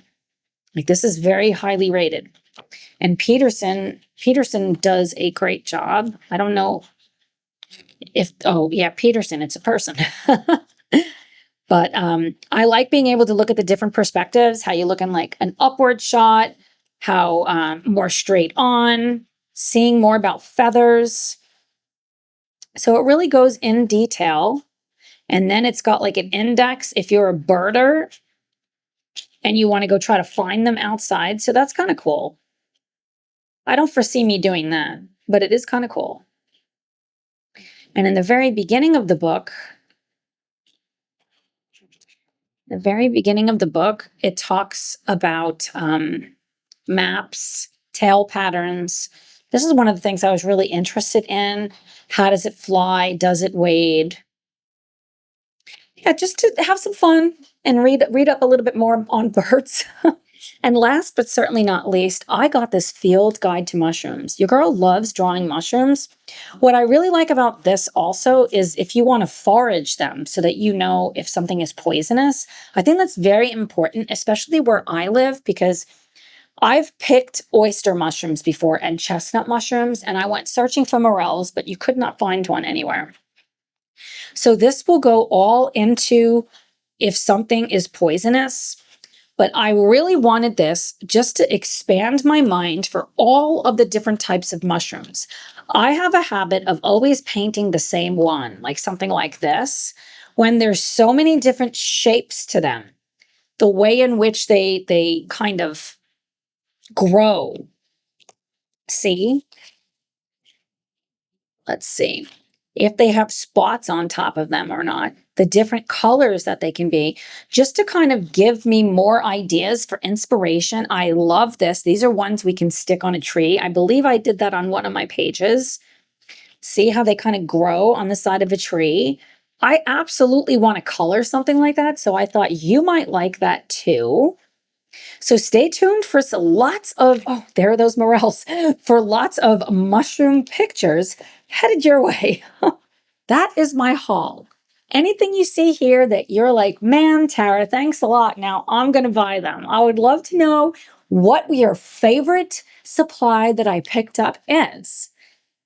Like, this is very highly rated. And Peterson does a great job. I don't know if, oh yeah, Peterson, it's a person. But I like being able to look at the different perspectives, how you look in like an upward shot, how more straight on, seeing more about feathers. So it really goes in detail. And then it's got like an index if you're a birder and you want to go try to find them outside. So that's kind of cool. I don't foresee me doing that, but it is kind of cool. And in the very beginning of the book, it talks about maps, tail patterns. This is one of the things I was really interested in. How does it fly? Does it wade? Yeah, just to have some fun and read up a little bit more on birds. And last but certainly not least, I got this field guide to mushrooms. Your girl loves drawing mushrooms. What I really like about this also is if you want to forage them so that you know if something is poisonous. I think that's very important, especially where I live, because I've picked oyster mushrooms before and chestnut mushrooms, and I went searching for morels, but you could not find one anywhere. So this will go all into if something is poisonous. But I really wanted this just to expand my mind for all of the different types of mushrooms. I have a habit of always painting the same one, like something like this, when there's so many different shapes to them. The way in which they kind of grow. See? Let's see if they have spots on top of them or not, the different colors that they can be, just to kind of give me more ideas for inspiration. I love this. These are ones we can stick on a tree. I believe I did that on one of my pages. See how they kind of grow on the side of a tree? I absolutely want to color something like that, so I thought you might like that too. So stay tuned for lots of, oh, there are those morels, for lots of mushroom pictures headed your way. That is my haul. Anything you see here that you're like, man, Tara, thanks a lot. Now I'm going to buy them. I would love to know what your favorite supply that I picked up is.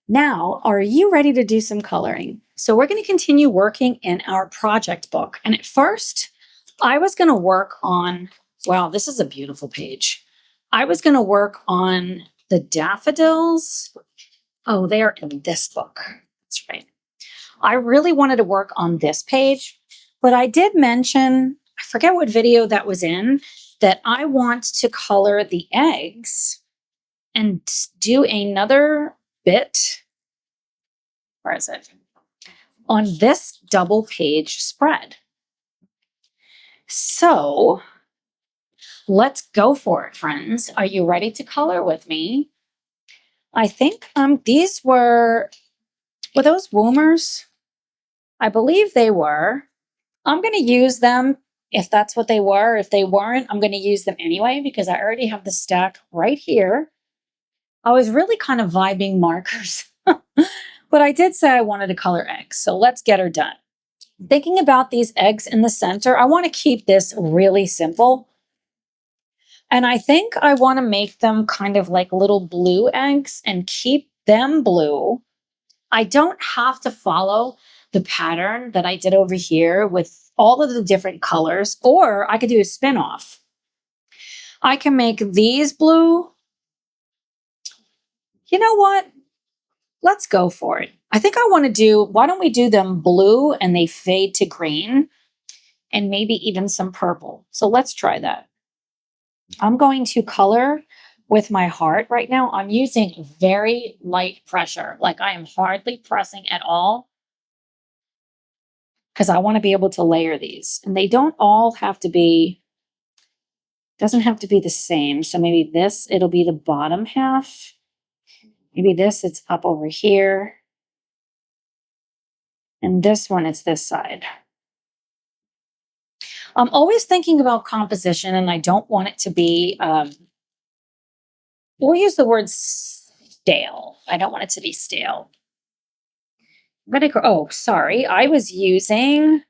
Now, are you ready to do some coloring? So we're going to continue working in our project book. And at first, I was going to work on, wow, this is a beautiful page. I was going to work on the daffodils. Oh, they are in this book. That's right. I really wanted to work on this page, but I did mention, I forget what video that was in, that I want to color the eggs and do another bit. Where is it? On this double page spread. So let's go for it, friends. Are you ready to color with me? I think these were those woomers? I believe they were. I'm going to use them if that's what they were. If they weren't, I'm going to use them anyway because I already have the stack right here. I was really kind of vibing markers, but I did say I wanted to color eggs. So let's get her done. Thinking about these eggs in the center, I want to keep this really simple. And I think I want to make them kind of like little blue eggs and keep them blue. I don't have to follow the pattern that I did over here with all of the different colors, or I could do a spin-off. I can make these blue. You know what? Let's go for it. I think I want to do, why don't we do them blue and they fade to green and maybe even some purple. So let's try that. I'm going to color with my heart right now. I'm using very light pressure. Like I am hardly pressing at all because I want to be able to layer these. And they don't all have to be, doesn't have to be the same. So maybe this, it'll be the bottom half. Maybe this, it's up over here. And this one, it's this side. I'm always thinking about composition and I don't want it to be, we'll use the word stale. I don't want it to be stale. I'm gonna go, oh, sorry. I was using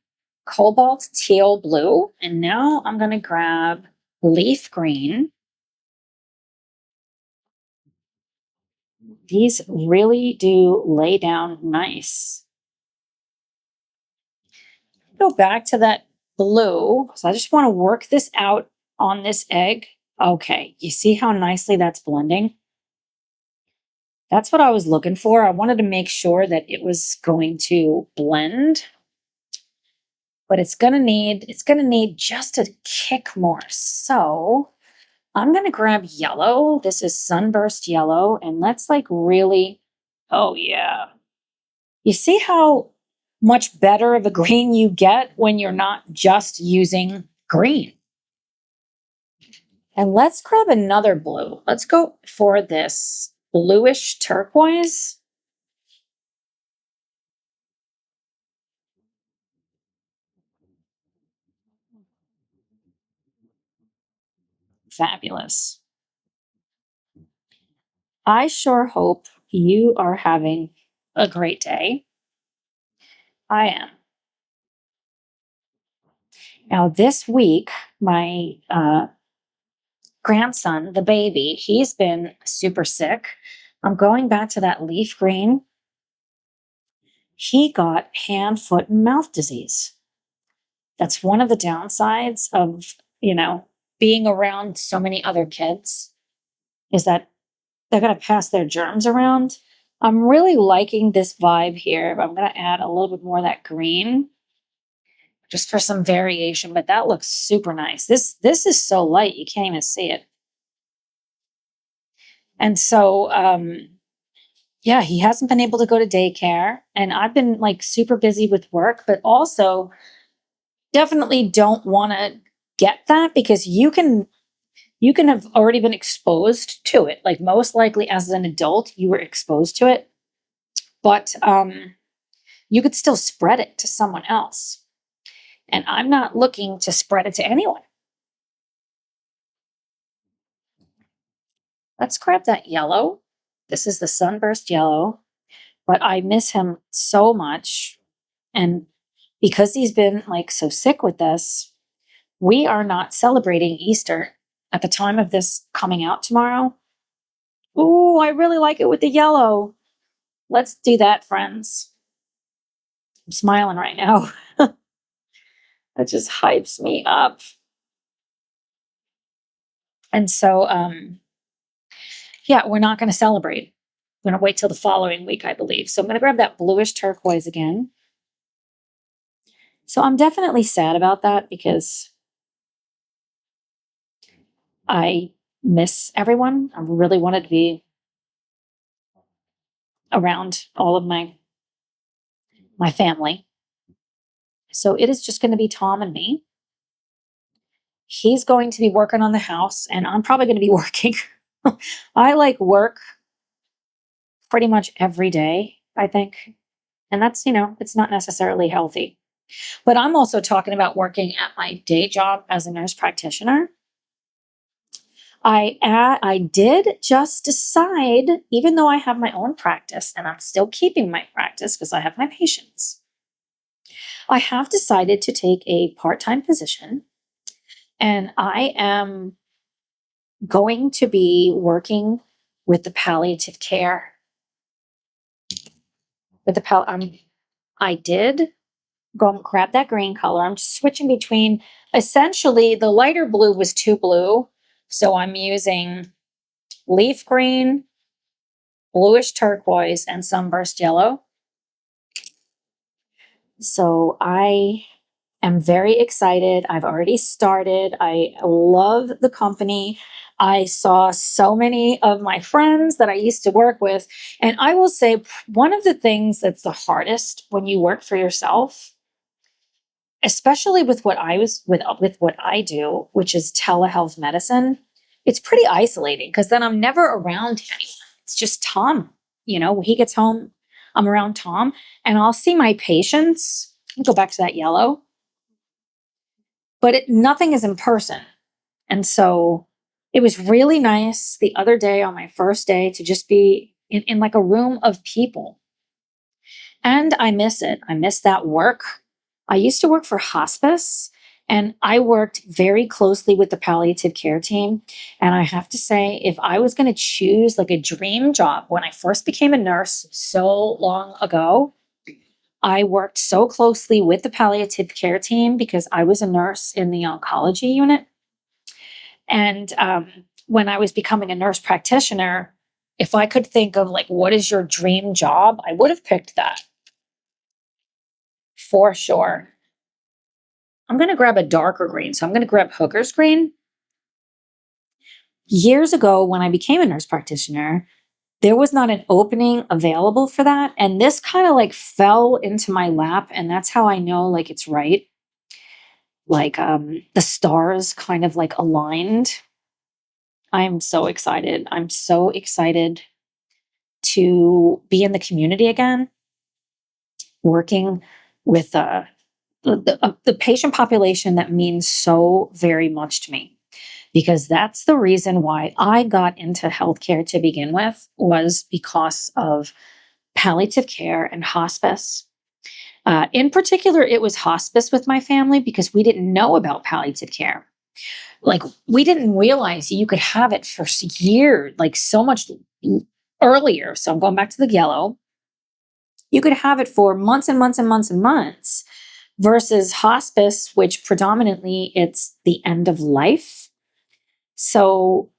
cobalt teal blue and now I'm gonna grab leaf green. These really do lay down nice. Go back to that blue. So I just want to work this out on this egg. Okay, you see how nicely that's blending? That's what I was looking for. I wanted to make sure that it was going to blend, but it's going to need just a kick more. So I'm going to grab yellow. This is sunburst yellow, and let's like really, oh yeah. You see how much better of a green you get when you're not just using green. And let's grab another blue. Let's go for this bluish turquoise. Fabulous. I sure hope you are having a great day. I am. Now, this week, my grandson, the baby, he's been super sick. I'm going back to that leaf green. He got hand, foot, and mouth disease. That's one of the downsides of, being around so many other kids is that they're going to pass their germs around. I'm really liking this vibe here. I'm going to add a little bit more of that green just for some variation, but that looks super nice. This is so light, you can't even see it. And so, yeah, he hasn't been able to go to daycare, and I've been like super busy with work, but also definitely don't want to get that because you can have already been exposed to it. Like most likely as an adult, you were exposed to it, but you could still spread it to someone else. And I'm not looking to spread it to anyone. Let's grab that yellow. This is the sunburst yellow, but I miss him so much. And because he's been like so sick with this, we are not celebrating Easter at the time of this coming out tomorrow. Ooh, I really like it with the yellow. Let's do that, friends. I'm smiling right now. That just hypes me up. And so, yeah, we're not going to celebrate. We're going to wait till the following week, I believe. So I'm going to grab that bluish turquoise again. So I'm definitely sad about that because I miss everyone. I really wanted to be around all of my family. So it is just going to be Tom and me. He's going to be working on the house, and I'm probably going to be working. I like work pretty much every day, I think. And that's, it's not necessarily healthy. But I'm also talking about working at my day job as a nurse practitioner. I did just decide, even though I have my own practice and I'm still keeping my practice because I have my patients, I have decided to take a part-time position, and I am going to be working with the palliative care. I did go and grab that green color. I'm just switching between, essentially the lighter blue was too blue. So I'm using leaf green, bluish turquoise, and sunburst yellow. So I am very excited. I've already started. I love the company. I saw so many of my friends that I used to work with. And I will say one of the things that's the hardest when you work for yourself, especially with with what I do, which is telehealth medicine, it's pretty isolating because then I'm never around anyone. It's just Tom. When he gets home, I'm around Tom, and I'll see my patients. Go back to that yellow. but nothing is in person. And so it was really nice the other day on my first day to just be in like a room of people. And I miss it. I miss that work. I used to work for hospice and I worked very closely with the palliative care team. And I have to say, if I was going to choose like a dream job when I first became a nurse so long ago, I worked so closely with the palliative care team because I was a nurse in the oncology unit. And when I was becoming a nurse practitioner, if I could think of like, what is your dream job? I would have picked that for sure. I'm going to grab a darker green. So I'm going to grab Hooker's green. Years ago, when I became a nurse practitioner, there was not an opening available for that. And this kind of like fell into my lap. And that's how I know like it's right. Like the stars kind of like aligned. I'm so excited. I'm so excited to be in the community again, working with the patient population that means so very much to me. Because that's the reason why I got into healthcare to begin with, was because of palliative care and hospice. In particular, it was hospice with my family because we didn't know about palliative care. Like, we didn't realize you could have it for years, like so much earlier. So I'm going back to the yellow. You could have it for months and months and months and months versus hospice, which predominantly it's the end of life. So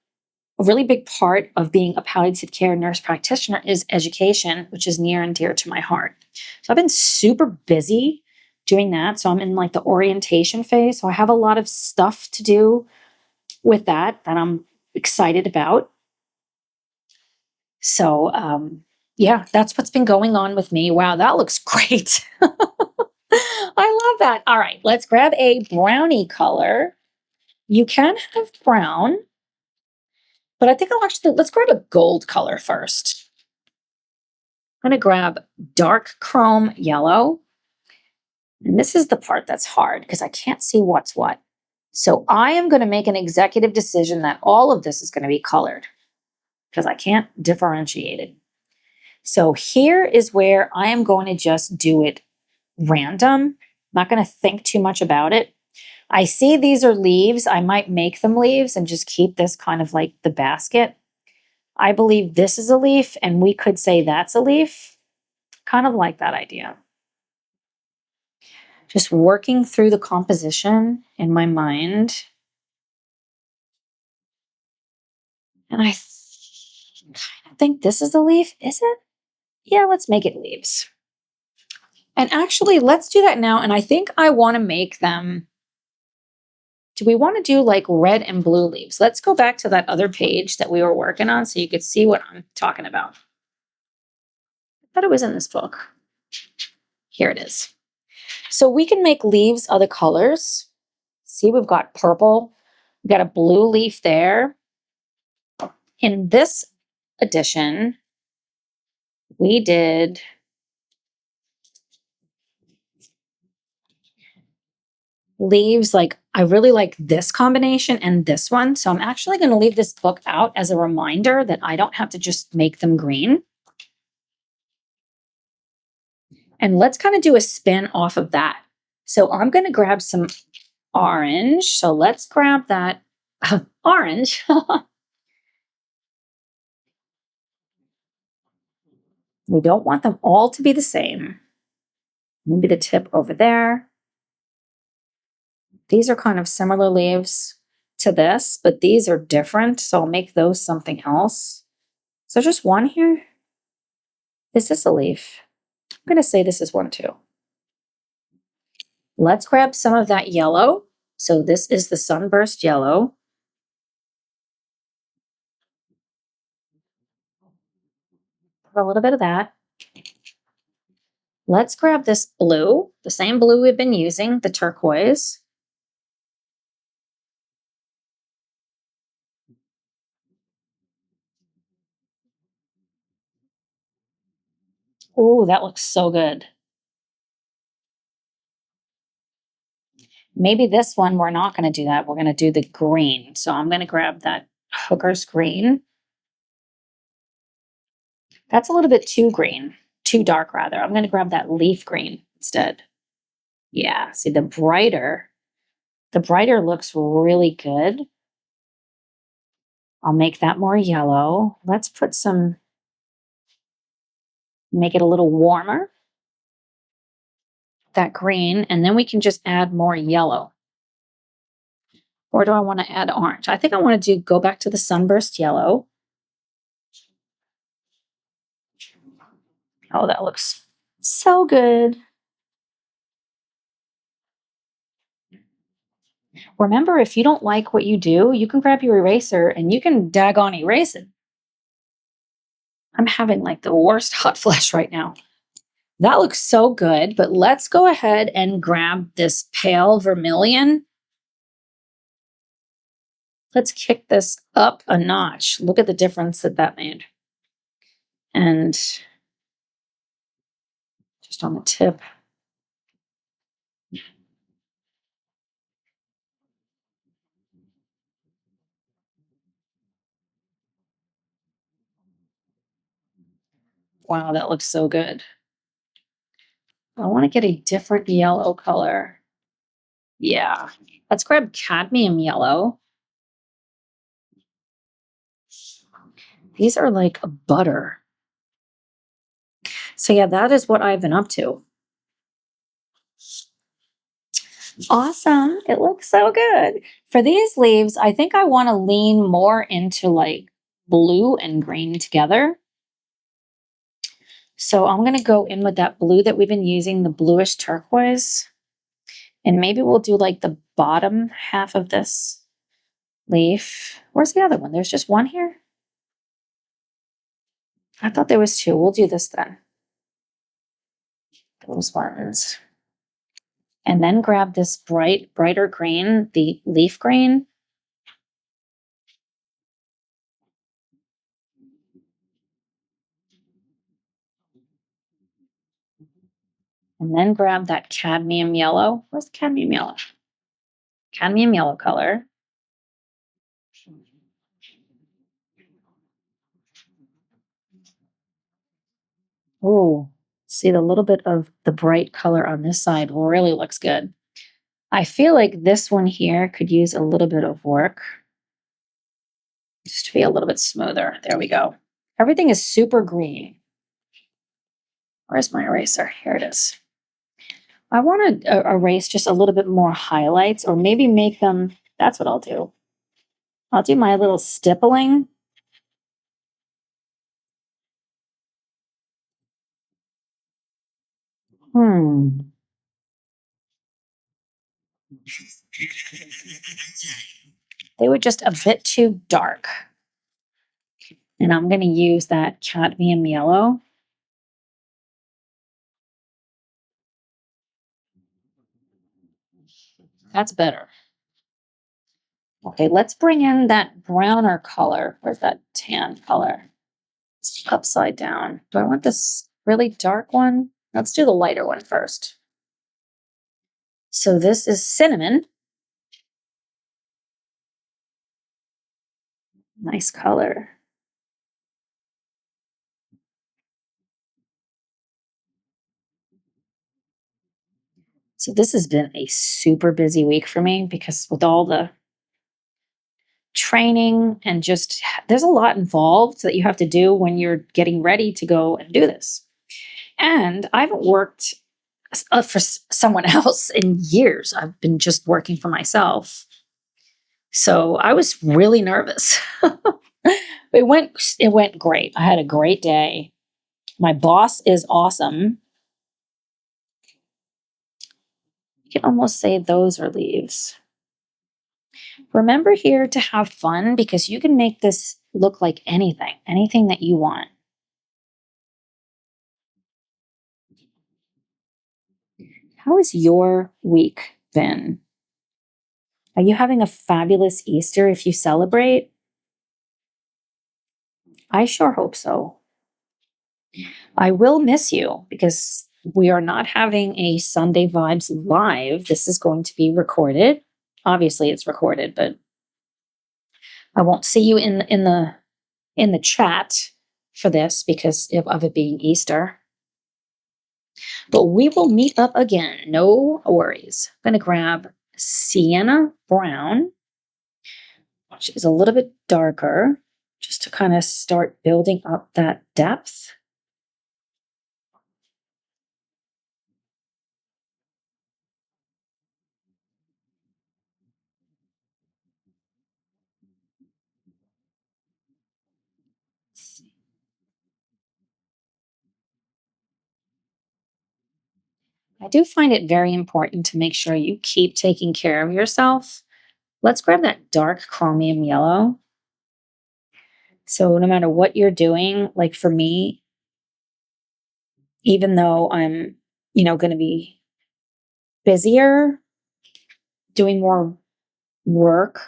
a really big part of being a palliative care nurse practitioner is education, which is near and dear to my heart. So I've been super busy doing that. So I'm in like the orientation phase. So I have a lot of stuff to do with that I'm excited about. So yeah, that's what's been going on with me. Wow, that looks great. I love that. All right, let's grab a brownie color. You can have brown, but I think I'll actually, let's grab a gold color first. I'm going to grab dark chrome yellow. And this is the part that's hard because I can't see what's what. So I am going to make an executive decision that all of this is going to be colored because I can't differentiate it. So here is where I am going to just do it random. I'm not going to think too much about it. I see these are leaves. I might make them leaves and just keep this kind of like the basket. I believe this is a leaf and we could say that's a leaf. Kind of like that idea. Just working through the composition in my mind. And I kind of think this is the leaf. Is it? Yeah, let's make it leaves. And actually, let's do that now. And I think I want to make them. Do we want to do like red and blue leaves? Let's go back to that other page that we were working on so you could see what I'm talking about. I thought it was in this book. Here it is. So we can make leaves other colors. See, we've got purple. We've got a blue leaf there. In this edition, we did leaves. Like, I really like this combination and this one. So I'm actually going to leave this book out as a reminder that I don't have to just make them green. And let's kind of do a spin off of that. So I'm going to grab some orange. So let's grab that orange. We don't want them all to be the same. Maybe the tip over there. These are kind of similar leaves to this, but these are different. So I'll make those something else. So just one here. Is this a leaf? I'm going to say this is one too. Let's grab some of that yellow. So this is the sunburst yellow. A little bit of that. Let's grab this blue, the same blue we've been using, the turquoise. Oh, that looks so good. Maybe this one, we're not going to do that. We're going to do the green. So I'm going to grab that hooker's green. That's a little bit too green, too dark rather. I'm going to grab that leaf green instead. Yeah, see the brighter looks really good. I'll make that more yellow. Let's put some, make it a little warmer. That green, and then we can just add more yellow. Or do I want to add orange? I think I want to go back to the sunburst yellow. Oh, that looks so good. Remember, if you don't like what you do, you can grab your eraser and you can daggone erase it. I'm having like the worst hot flash right now. That looks so good, but let's go ahead and grab this pale vermilion. Let's kick this up a notch. Look at the difference that made. And just on the tip. Wow, that looks so good. I want to get a different yellow color. Yeah, let's grab cadmium yellow. These are like a butter. So yeah, that is what I've been up to. Awesome. It looks so good. For these leaves, I think I want to lean more into like blue and green together. So I'm going to go in with that blue that we've been using, the bluish turquoise. And maybe we'll do like the bottom half of this leaf. Where's the other one? There's just one here? I thought there was two. We'll do this then. Those ones. And then grab this brighter green, the leaf green. And then grab that cadmium yellow. Where's the cadmium yellow? Cadmium yellow color. Oh, see the little bit of the bright color on this side really looks good. I feel like this one here could use a little bit of work. Just to be a little bit smoother. There we go. Everything is super green. Where's my eraser? Here it is. I want to erase just a little bit more highlights, or maybe make them, that's what I'll do. I'll do my little stippling. They were just a bit too dark. And I'm going to use that cadmium yellow. That's better. Okay, let's bring in that browner color. Where's that tan color? It's upside down. Do I want this really dark one? Let's do the lighter one first. So this is cinnamon. Nice color. So this has been a super busy week for me because with all the training and just there's a lot involved that you have to do when you're getting ready to go and do this. And I haven't worked for someone else in years. I've been just working for myself. So I was really nervous. It went great. I had a great day. My boss is awesome. You can almost say those are leaves. Remember here to have fun because you can make this look like anything that you want. How has your week been? Are you having a fabulous Easter if you celebrate? I sure hope so. I will miss you because We are not having a Sunday Vibes live. This is going to be recorded. Obviously, it's recorded, but I won't see you in the chat for this because of it being Easter. But we will meet up again. No worries. I'm going to grab Sienna Brown, which is a little bit darker, just to kind of start building up that depth. I do find it very important to make sure you keep taking care of yourself. Let's grab that dark chromium yellow. So no matter what you're doing, like for me, even though I'm, going to be busier, doing more work,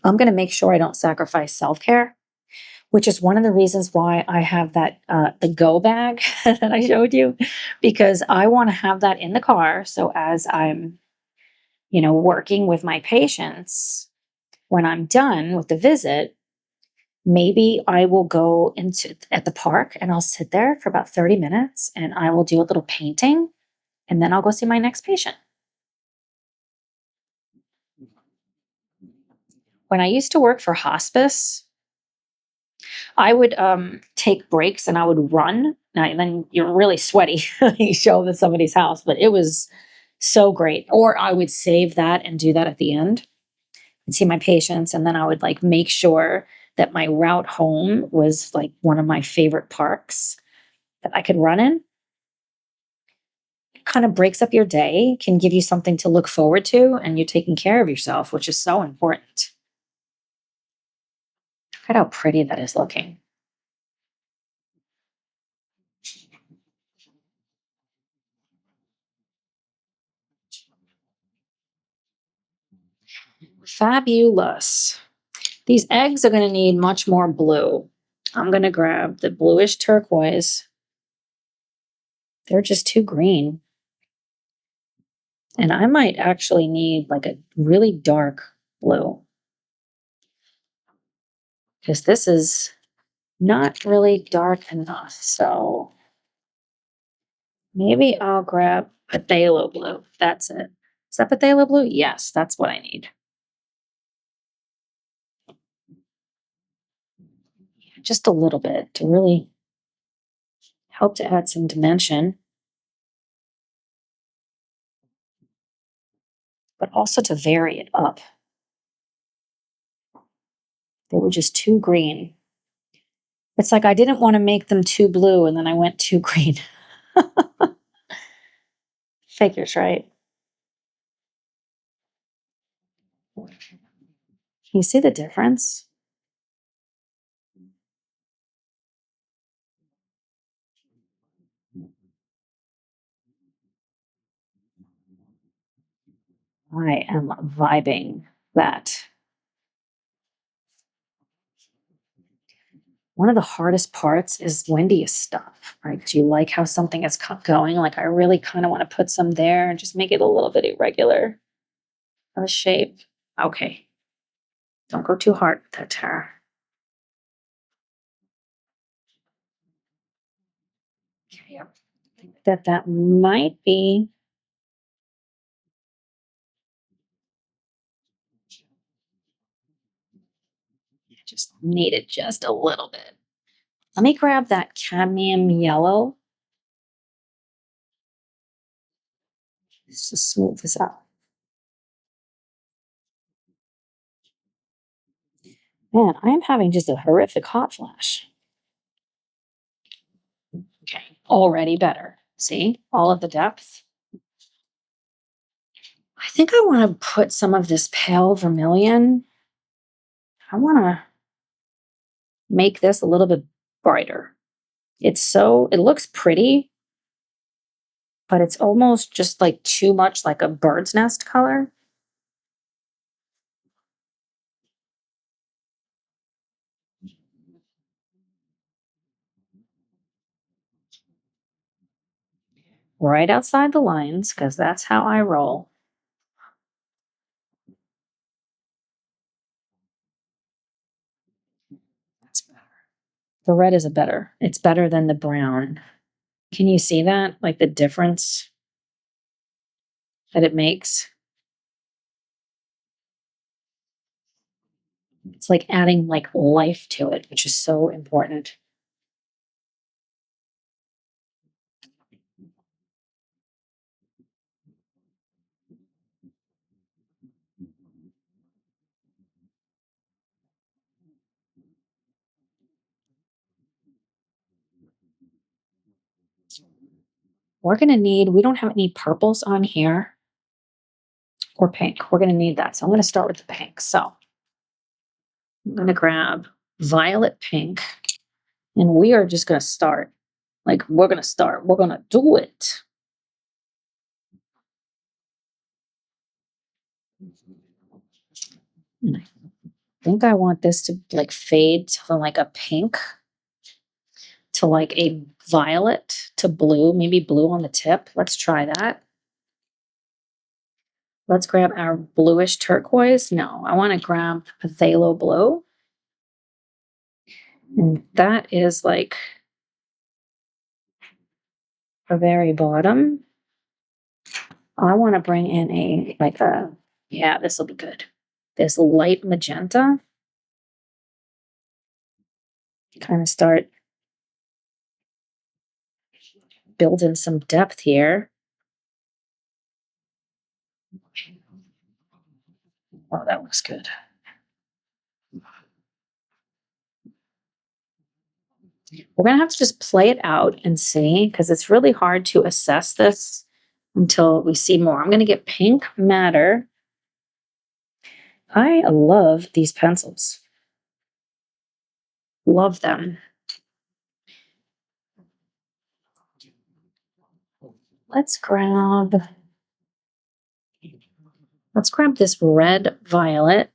I'm going to make sure I don't sacrifice self-care, which is one of the reasons why I have that the go bag that I showed you, because I want to have that in the car. So as I'm, working with my patients, when I'm done with the visit, maybe I will go into at the park and I'll sit there for about 30 minutes and I will do a little painting and then I'll go see my next patient. When I used to work for hospice, I would take breaks and I would run. Now, and then you're really sweaty. You show up at somebody's house, but it was so great. Or I would save that and do that at the end and see my patients. And then I would like make sure that my route home was like one of my favorite parks that I could run in. It kind of breaks up your day, can give you something to look forward to, and you're taking care of yourself, which is so important. Look at how pretty that is looking. Fabulous. These eggs are going to need much more blue. I'm going to grab the bluish turquoise. They're just too green. And I might actually need like a really dark blue, because this is not really dark enough. So maybe I'll grab phthalo blue. That's it. Is that phthalo blue? Yes, that's what I need. Just a little bit to really help to add some dimension, but also to vary it up. They were just too green. It's like I didn't want to make them too blue and then I went too green. Figures, right? Can you see the difference? I am vibing that. One of the hardest parts is windiest stuff, right? Do you like how something is going? Like I really kind of want to put some there and just make it a little bit irregular of a shape. Okay. Don't go too hard with that, Tara. Okay. I think that might be. Just need it just a little bit. Let me grab that cadmium yellow. Let's just smooth this out. Man, I am having just a horrific hot flash. Okay, already better. See all of the depth? I think I want to put some of this pale vermilion. I want to make this a little bit brighter. It looks pretty, but it's almost just like too much like a bird's nest color. right outside the lines because that's how I roll. That's better. The red is it's better than the brown. Can you see that? Like the difference that it makes? It's like adding like life to it, which is so important. We're going to need, we don't have any purples on here or pink. We're going to need that. So I'm going to start with the pink. So I'm going to grab violet pink and we are just going to start. Like we're going to start. We're going to do it. And I think I want this to like fade from like a pink to like a violet to blue, maybe blue on the tip. Let's try that. Let's grab our bluish turquoise. No, I want to grab phthalo blue. And that is like the very bottom. I want to bring in yeah, this will be good. This light magenta. Kind of start building some depth here. Oh, that looks good. We're going to have to just play it out and see because it's really hard to assess this until we see more. I'm going to get pink matter. I love these pencils. Love them. Let's grab this red violet.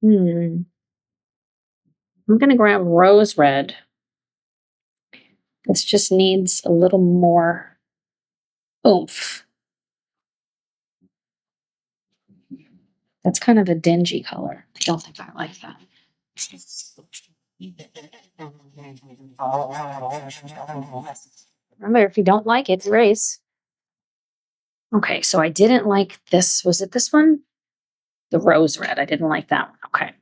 I'm going to grab rose red. This just needs a little more oomph. That's kind of a dingy color. I don't think I like that. Remember, if you don't like it, erase. Okay, so I didn't like this. Was it this one? The rose red. I didn't like that one. Okay.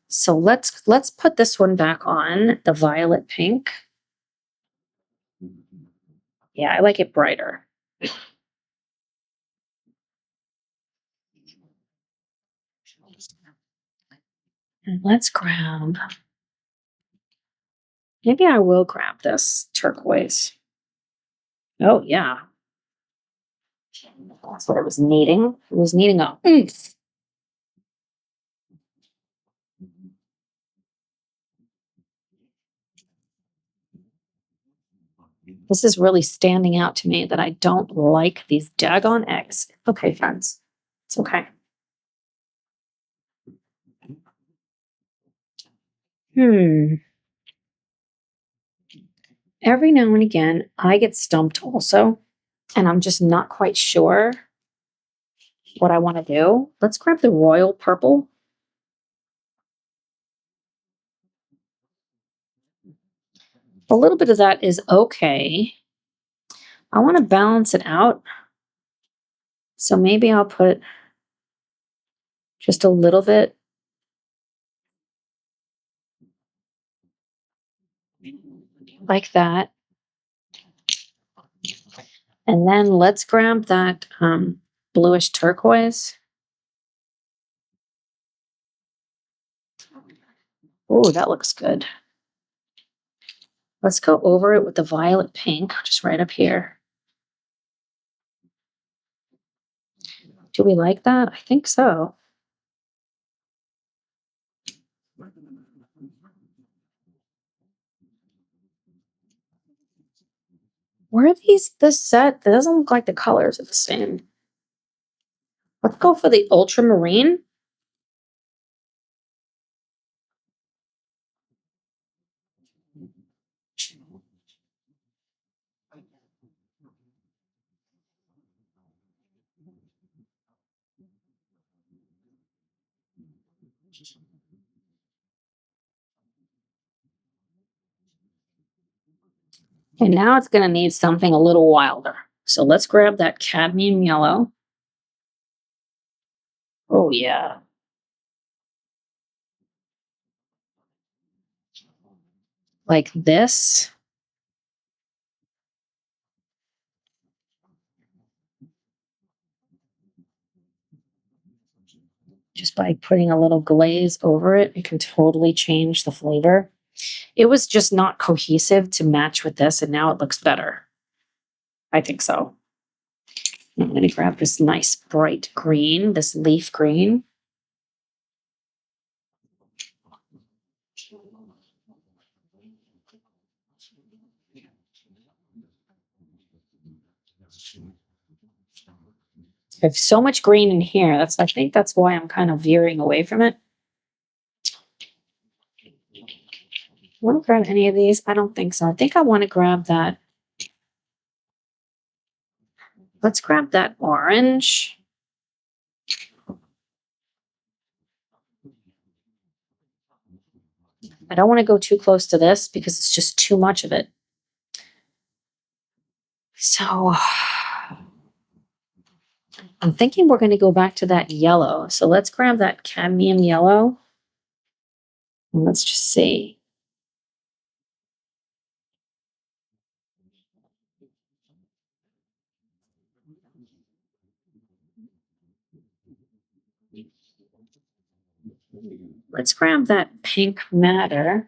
So let's put this one back on, the violet pink. Yeah, I like it brighter. And let's grab, maybe I will grab this turquoise. Oh, yeah. That's what it was needing. It was needing a oomph. This is really standing out to me that I don't like these daggone eggs. Okay, friends. It's okay. Every now and again, I get stumped also, and I'm just not quite sure what I want to do. Let's grab the royal purple. A little bit of that is okay. I want to balance it out. So maybe I'll put just a little bit. Like that. And then let's grab that bluish turquoise. Oh, that looks good. Let's go over it with the violet pink, just right up here. Do we like that? I think so. Where are these this set? That doesn't look like the colors are the same. Let's go for the ultramarine. And now it's going to need something a little wilder. So let's grab that cadmium yellow. Oh, yeah. Like this. Just by putting a little glaze over it, it can totally change the flavor. It was just not cohesive to match with this, and now it looks better. I think so. I'm going to grab this nice bright green, this leaf green. I have so much green in here. I think that's why I'm kind of veering away from it. Want to grab any of these? I don't think so. I think I want to grab that. Let's grab that orange. I don't want to go too close to this because it's just too much of it. So I'm thinking we're going to go back to that yellow. So let's grab that cadmium yellow. And let's just see. Let's grab that pink madder.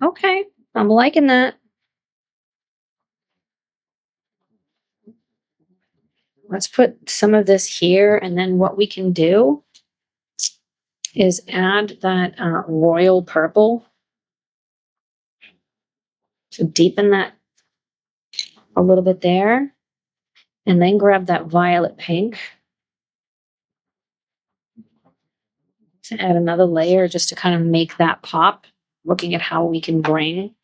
Okay, I'm liking that. Let's put some of this here, and then what we can do is add that royal purple to deepen that a little bit there, and then grab that violet pink to add another layer just to kind of make that pop, looking at how we can bring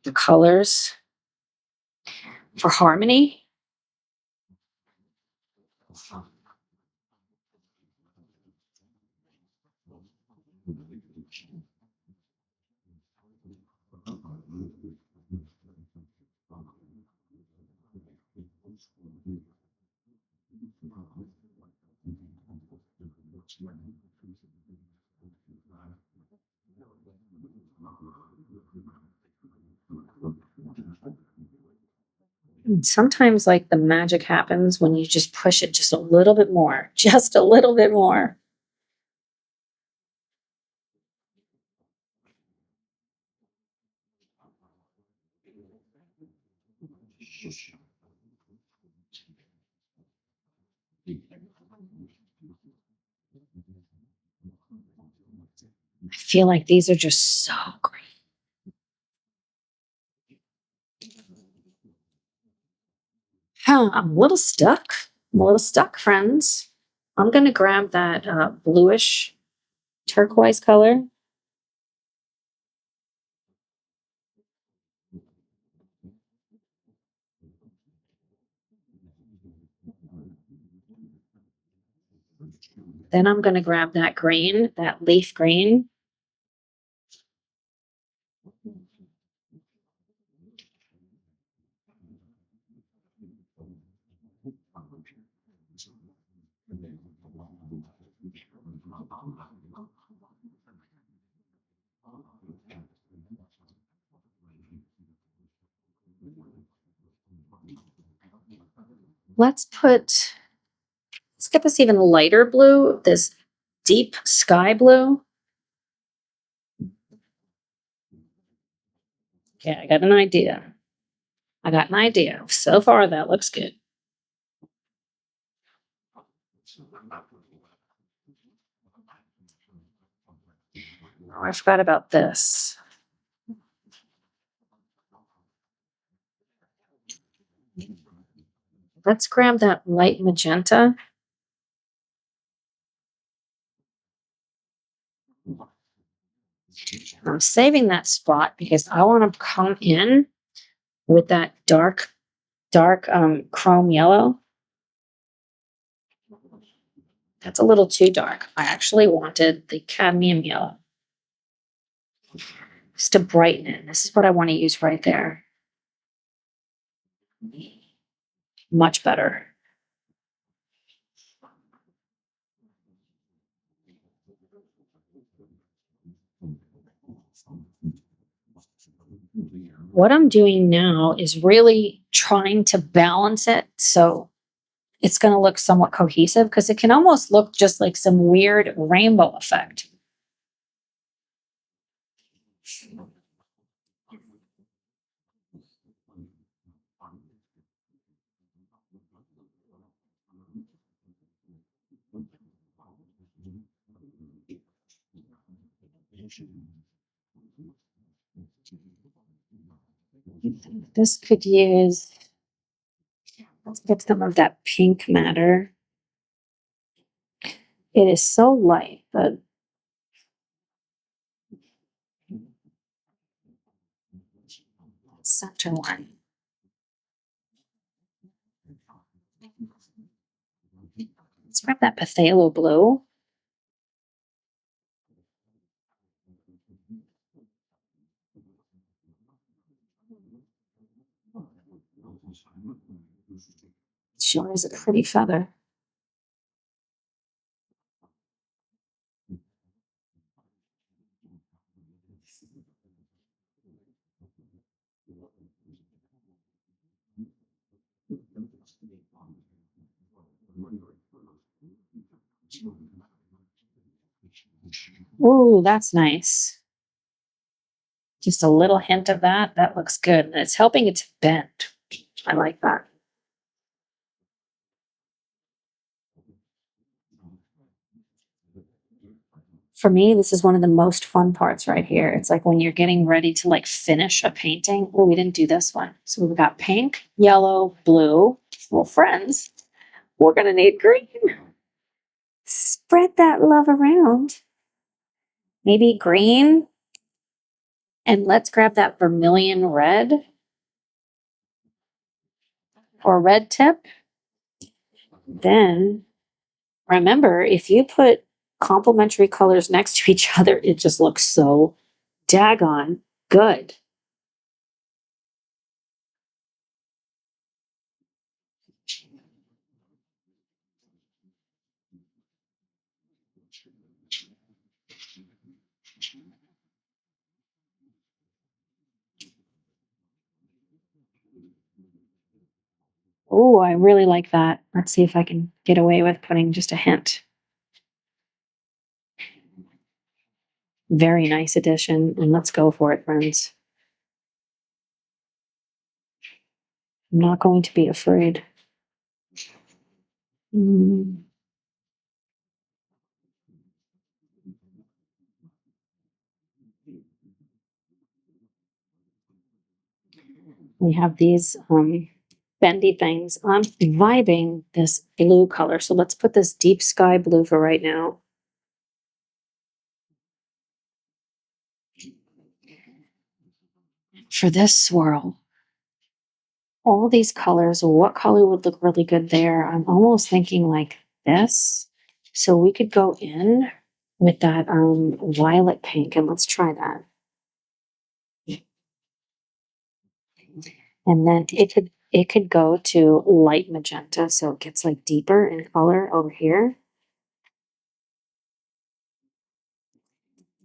the colors for harmony. And sometimes like the magic happens when you just push it just a little bit more, just a little bit more. I feel like these are just so great. I'm a little stuck. I'm a little stuck, friends. I'm going to grab that bluish turquoise color. Then I'm going to grab that green, that leaf green. Let's get this even lighter blue, this deep sky blue. Okay, I got an idea. So far, that looks good. Oh, I forgot about this. Let's grab that light magenta. I'm saving that spot because I want to come in with that dark chrome yellow. That's a little too dark. I actually wanted the cadmium yellow just to brighten it. This is what I want to use right there. Much better. What I'm doing now is really trying to balance it so it's going to look somewhat cohesive, because it can almost look just like some weird rainbow effect. This could use, let's get some of that pink matter. It is so light, but center one. Let's grab that phthalo blue. Sure is a pretty feather. Ooh, that's nice. Just a little hint of that. That looks good. And it's helping it to bend. I like that. For me, this is one of the most fun parts right here. It's like when you're getting ready to like finish a painting. Oh, we didn't do this one. So we've got pink, yellow, blue. Well, friends, we're going to need green. Spread that love around. Maybe green. And let's grab that vermilion red or red tip. Then remember, if you put complementary colors next to each other, it just looks so daggone good. Oh, I really like that. Let's see if I can get away with putting just a hint. Very nice addition, and let's go for it, friends. I'm not going to be afraid. We have these bendy things. I'm vibing this blue color, so let's put this deep sky blue for right now. For this swirl, all these colors, what color would look really good there? I'm almost thinking like this. So we could go in with that violet pink, and let's try that. And then it could go to light magenta, so it gets like deeper in color over here.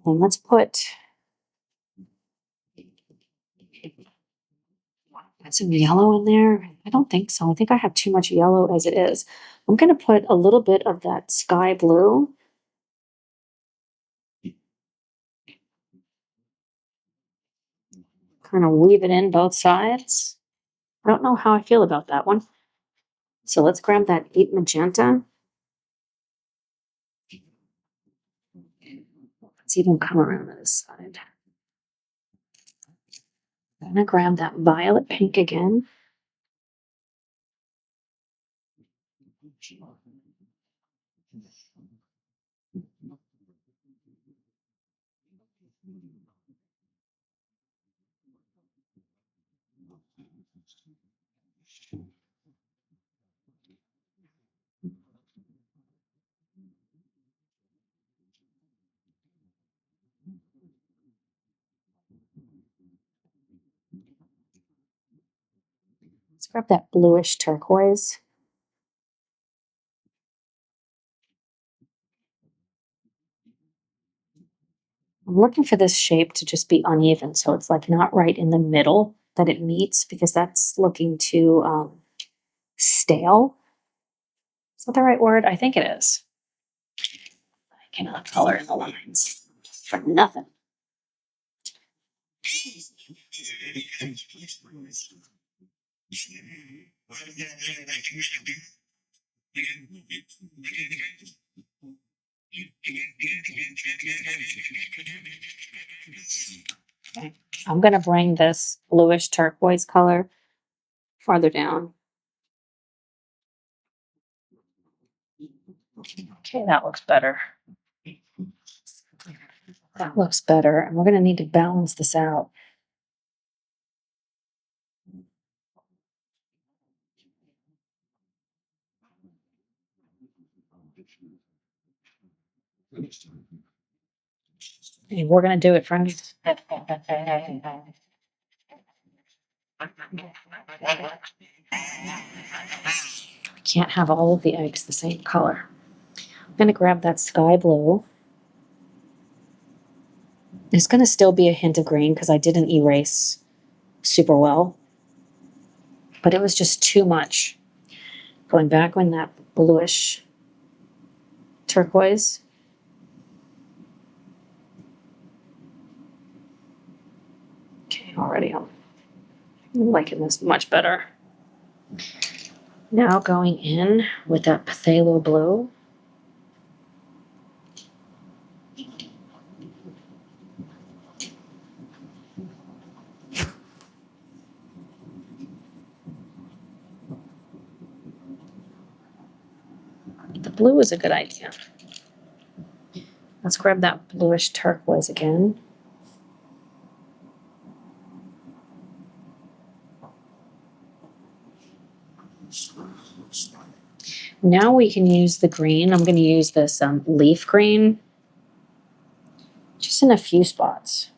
And let's put some yellow in there. I don't think so. I think I have too much yellow as it is. I'm going to put a little bit of that sky blue kind of weave it in both sides. I don't know how I feel about that one. So let's grab that deep magenta. Let's even come around to this side. I'm gonna grab that violet pink again. Let's grab that bluish turquoise. I'm looking for this shape to just be uneven, so it's like not right in the middle that it meets, because that's looking too stale. Is that the right word? I think it is. I cannot color in the lines for nothing. Okay. I'm going to bring this bluish turquoise color farther down. Okay, that looks better. That looks better. And we're going to need to balance this out. And we're going to do it, friends. Can't have all of the eggs the same color. I'm going to grab that sky blue. There's going to still be a hint of green because I didn't erase super well, but it was just too much. Going back on that bluish turquoise. Okay, already I'm liking this much better. Now going in with that phthalo blue. The blue is a good idea. Let's grab that bluish turquoise again. Now we can use the green. I'm going to use this leaf green just in a few spots.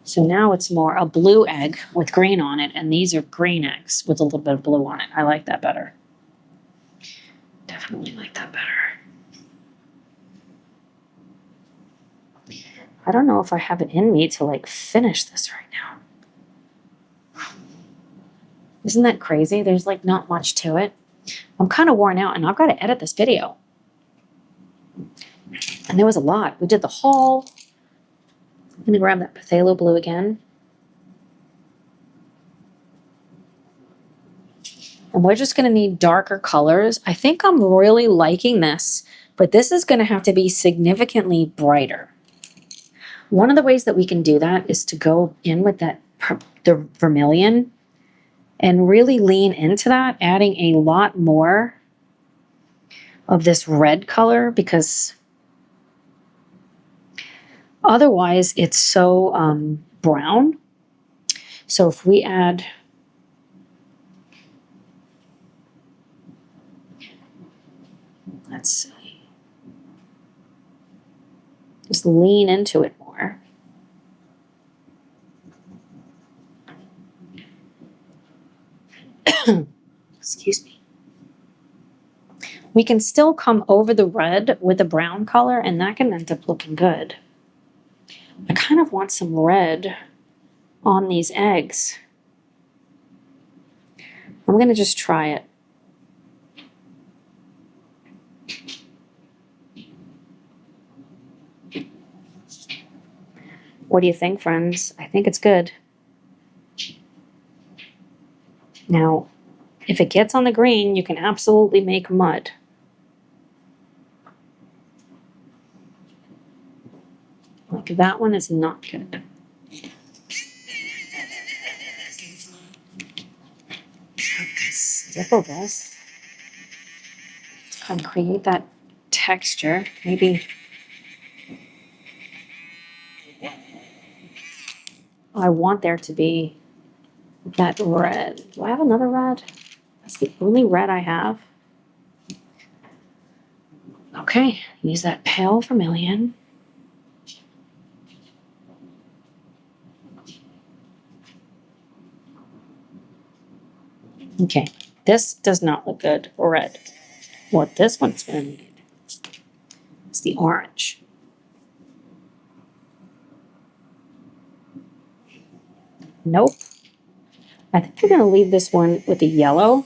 So now it's more a blue egg with green on it, and these are green eggs with a little bit of blue on it. I like that better. Definitely like that better. I don't know if I have it in me to like finish this right now. Isn't that crazy? There's like not much to it. I'm kind of worn out and I've got to edit this video. And there was a lot. We did the haul. I'm going to grab that phthalo blue again. And we're just going to need darker colors. I think I'm really liking this, but this is going to have to be significantly brighter. One of the ways that we can do that is to go in with the vermilion and really lean into that, adding a lot more of this red color, because otherwise it's so brown. So if we add, let's see, just lean into it more. Excuse me. We can still come over the red with a brown color, and that can end up looking good. I kind of want some red on these eggs. I'm going to just try it. What do you think, friends? I think it's good. Now, if it gets on the green, you can absolutely make mud. Like that one is not good. Stipple this. Let's kind of create that texture. Maybe. I want there to be that red. Do I have another red? That's the only red I have. Okay, use that pale vermilion. Okay, this does not look good red. What this one's going to need is the orange. Nope. I think we're going to leave this one with the yellow.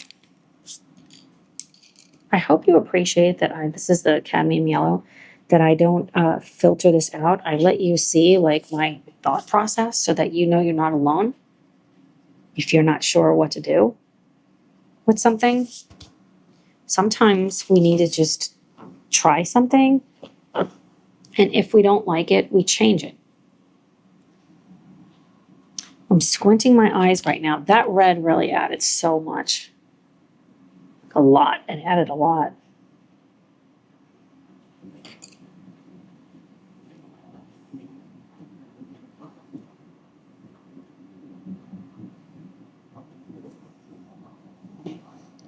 I hope you appreciate that this is the cadmium yellow, that I don't filter this out. I let you see like my thought process so that you know you're not alone if you're not sure what to do with something. Sometimes we need to just try something, and if we don't like it, we change it. I'm squinting my eyes right now. That red really added so much. A lot. It added a lot.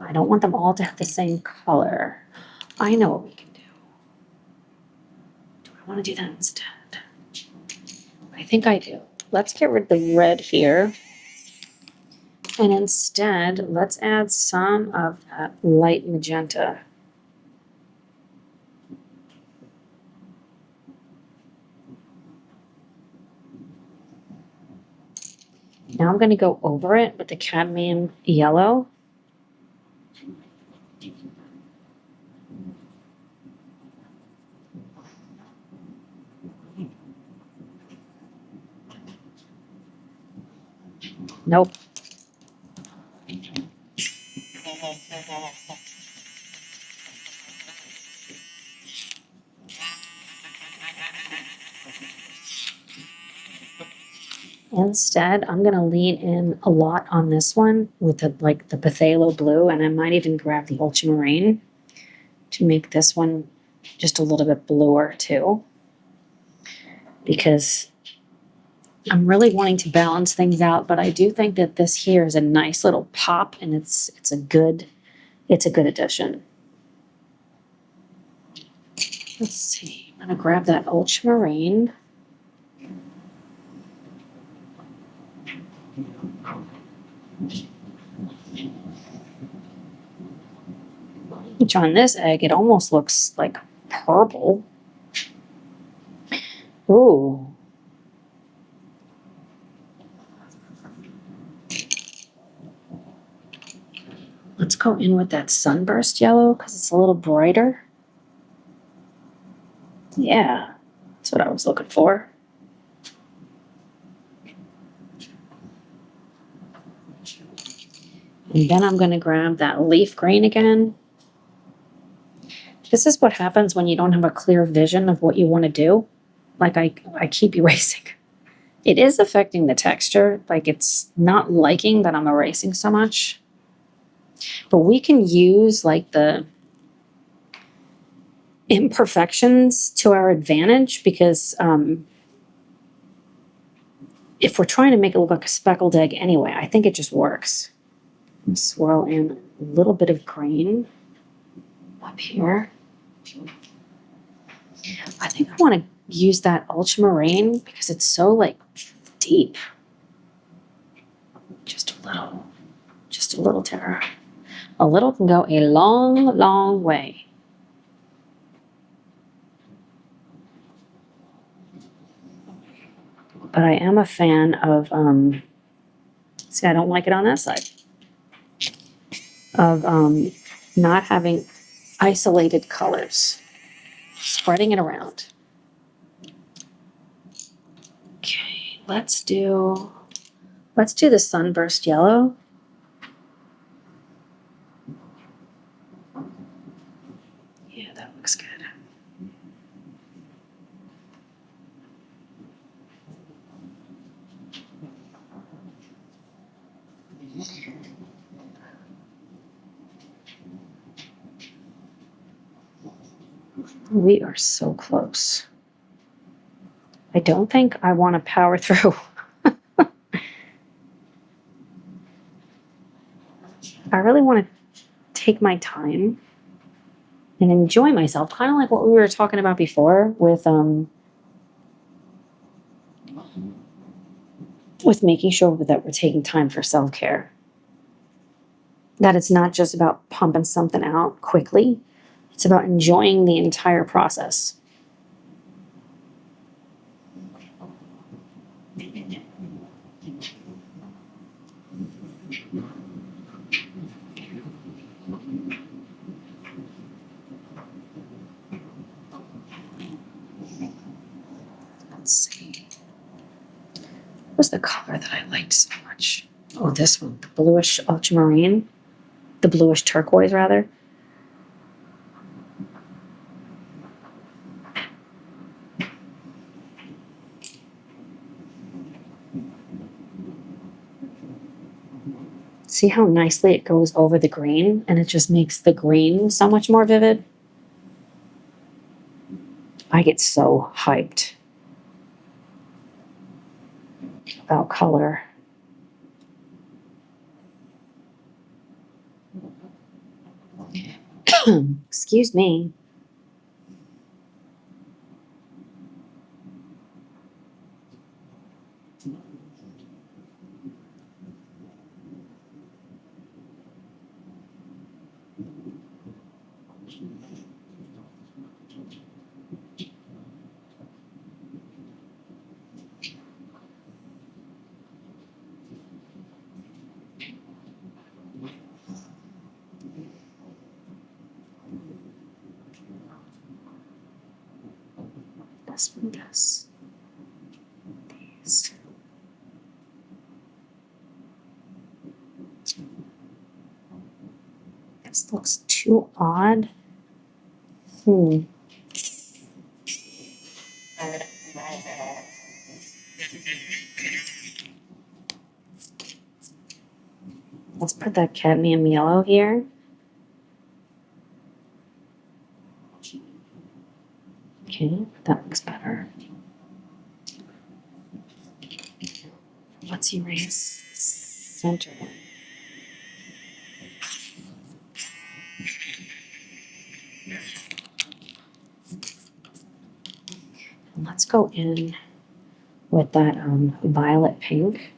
I don't want them all to have the same color. I know what we can do. Do I want to do that instead? I think I do. Let's get rid of the red here. And instead, let's add some of that light magenta. Now I'm going to go over it with the cadmium yellow. Nope. Instead, I'm going to lean in a lot on this one with the phthalo blue, and I might even grab the ultramarine to make this one just a little bit bluer too, because I'm really wanting to balance things out, but I do think that this here is a nice little pop, and it's a good addition. Let's see. I'm going to grab that ultramarine. Which on this egg, it almost looks like purple. Ooh. Let's go in with that sunburst yellow because it's a little brighter. Yeah, that's what I was looking for. And then I'm going to grab that leaf green again. This is what happens when you don't have a clear vision of what you want to do. Like I keep erasing. It is affecting the texture. Like it's not liking that I'm erasing so much. But we can use like the imperfections to our advantage because if we're trying to make it look like a speckled egg anyway, I think it just works. Swirl in a little bit of green up here. I think I want to use that ultramarine because it's so like deep. Just a little, Tara. A little can go a long, long way. But I am a fan of, see, I don't like it on that side, of not having isolated colors, spreading it around. Okay. let's do the sunburst yellow. Yeah, that looks good. We are so close. I don't think I want to power through. I really want to take my time and enjoy myself, kind of like what we were talking about before with making sure that we're taking time for self-care. That it's not just about pumping something out quickly. It's about enjoying the entire process. Let's see. What was the color that I liked so much? Oh, this one, the bluish ultramarine, the bluish turquoise rather. See how nicely it goes over the green, and it just makes the green so much more vivid. I get so hyped about color. Excuse me. This one does. These. This looks too odd. Let's put that cadmium yellow here. Okay, that looks better. Let's erase the center one. And let's go in with that violet pink.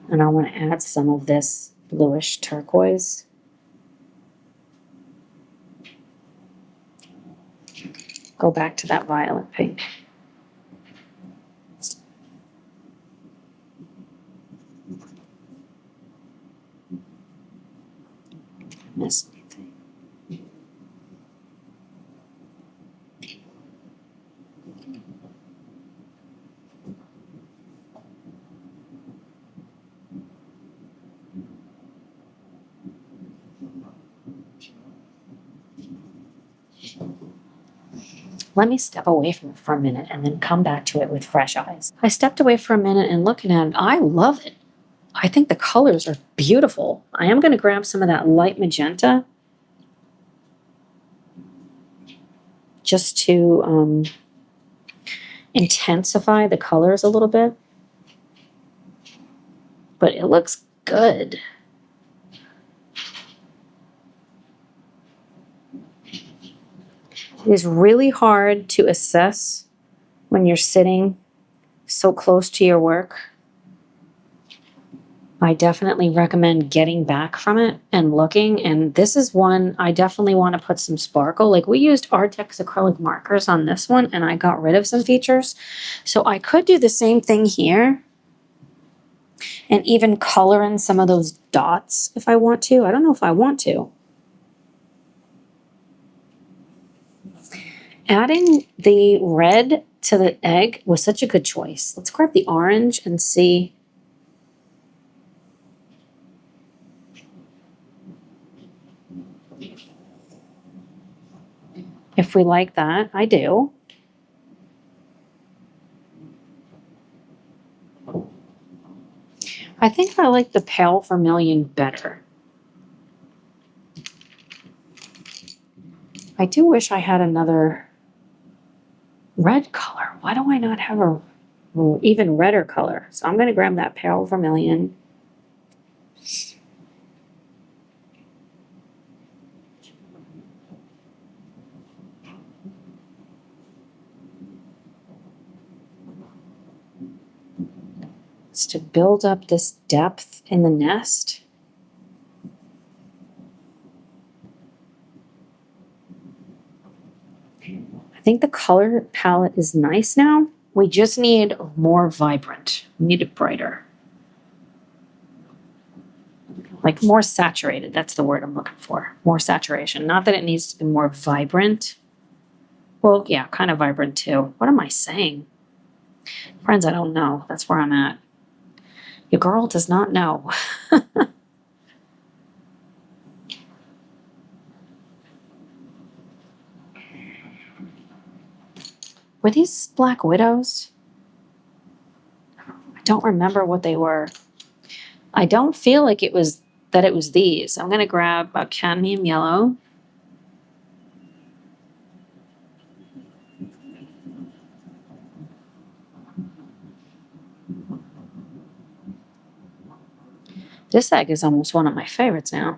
And I want to add some of this bluish turquoise. Go back to that violet pink. Miss anything? Let me step away from it for a minute and then come back to it with fresh eyes. I stepped away for a minute and looking at it, I love it. I think the colors are beautiful. I am going to grab some of that light magenta just to intensify the colors a little bit. But it looks good. It is really hard to assess when you're sitting so close to your work. I definitely recommend getting back from it and looking. And this is one I definitely want to put some sparkle. Like we used Artex acrylic markers on this one and I got rid of some features. So I could do the same thing here and even color in some of those dots if I want to. I don't know if I want to. Adding the red to the egg was such a good choice. Let's grab the orange and see. If we like that. I do. I think I like the pale vermilion better. I do wish I had another red color. Why do I not have a even redder color? So I'm going to grab that pale vermilion. It's to build up this depth in the nest. I think the color palette is nice now. We just need more vibrant. We need it brighter. Like more saturated. That's the word I'm looking for. More saturation. Not that it needs to be more vibrant. Well, yeah, kind of vibrant too. What am I saying? Friends, I don't know. That's where I'm at. Your girl does not know. Were these Black Widows? I don't remember what they were. I don't feel like it was these. I'm going to grab a cadmium yellow. This egg is almost one of my favorites now.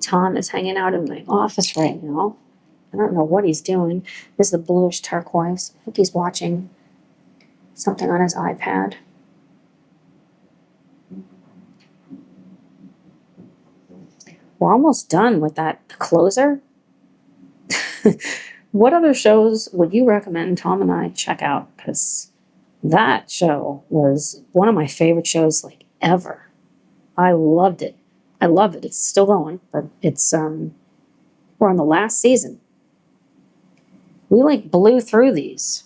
Tom is hanging out in my office right now. I don't know what he's doing. This is the bluish turquoise. I think he's watching something on his iPad. We're almost done with that closer. What other shows would you recommend Tom and I check out? Because that show was one of my favorite shows like ever. I loved it. I love it. It's still going, but it's we're on the last season. We like blew through these.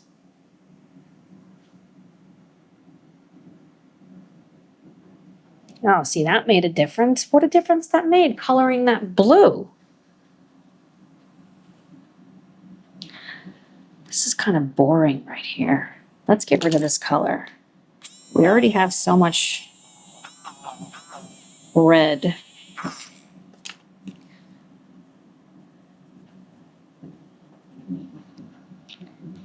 Oh, see, that made a difference. What a difference that made, coloring that blue. This is kind of boring right here. Let's get rid of this color. We already have so much red.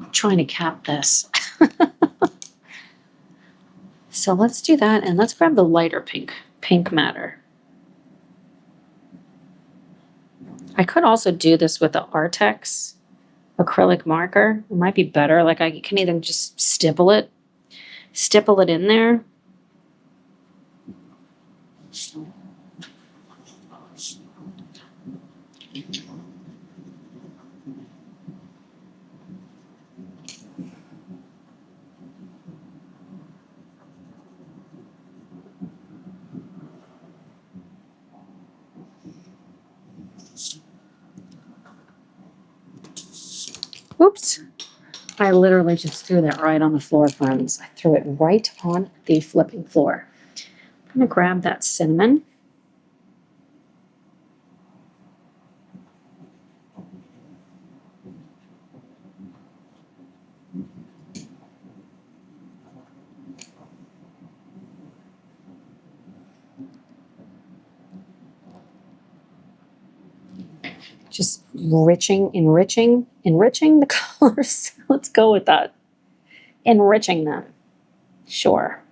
I'm trying to cap this. So let's do that, and let's grab the lighter pink matter. I could also do this with the Artex acrylic marker. It might be better. Like I can either just stipple it in there. Oops. I literally just threw that right on the floor, friends. I threw it right on the flipping floor. I'm going to grab that cinnamon. Just enriching the colors. Let's go with that. Enriching them. Sure.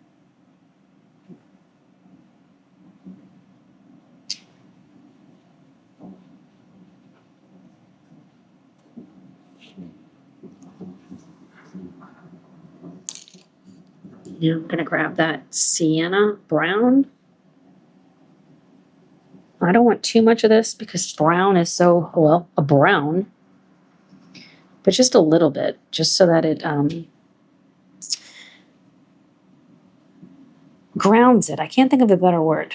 Now I'm going to grab that sienna brown. I don't want too much of this because brown is so, well, a brown, but just a little bit, just so that it grounds it. I can't think of a better word.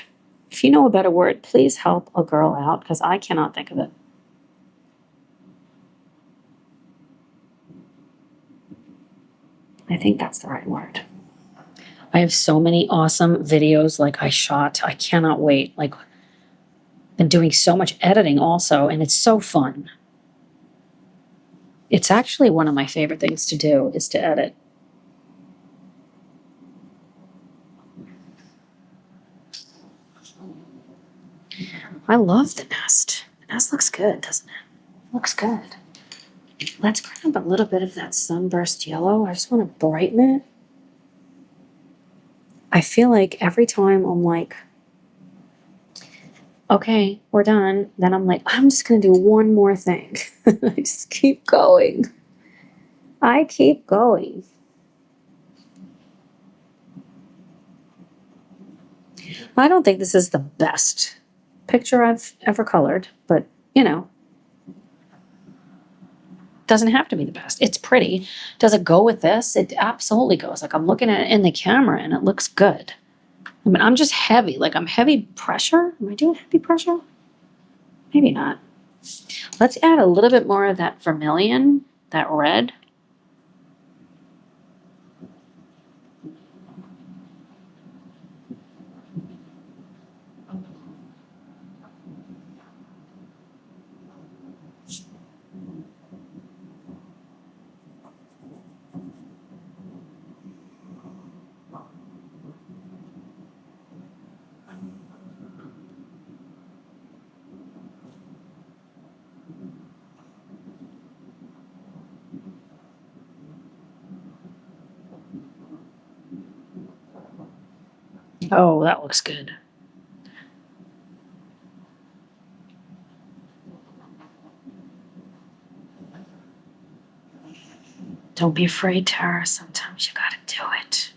If you know a better word, please help a girl out because I cannot think of it. I think that's the right word. I have so many awesome videos like I shot. I cannot wait. Like, been doing so much editing also, and it's so fun. It's actually one of my favorite things to do is to edit. I love the nest. The nest looks good, doesn't it? Looks good. Let's grab a little bit of that sunburst yellow. I just want to brighten it. I feel like every time I'm like, okay, we're done. Then I'm like, I'm just going to do one more thing. I just keep going. I keep going. I don't think this is the best picture I've ever colored, but you know, doesn't have to be the best. It's pretty. Does it go with this? It absolutely goes. Like I'm looking at it in the camera and it looks good. I mean, I'm just heavy. Like I'm heavy pressure. Am I doing heavy pressure? Maybe not. Let's add a little bit more of that vermilion, that red. Oh, that looks good. Don't be afraid, Tara. Sometimes you gotta do it.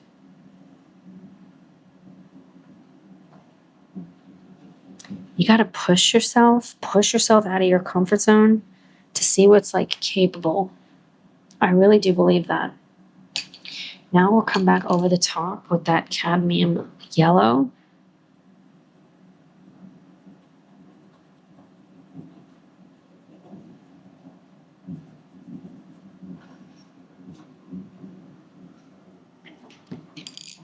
You gotta push yourself out of your comfort zone to see what's like capable. I really do believe that. Now we'll come back over the top with that cadmium yellow.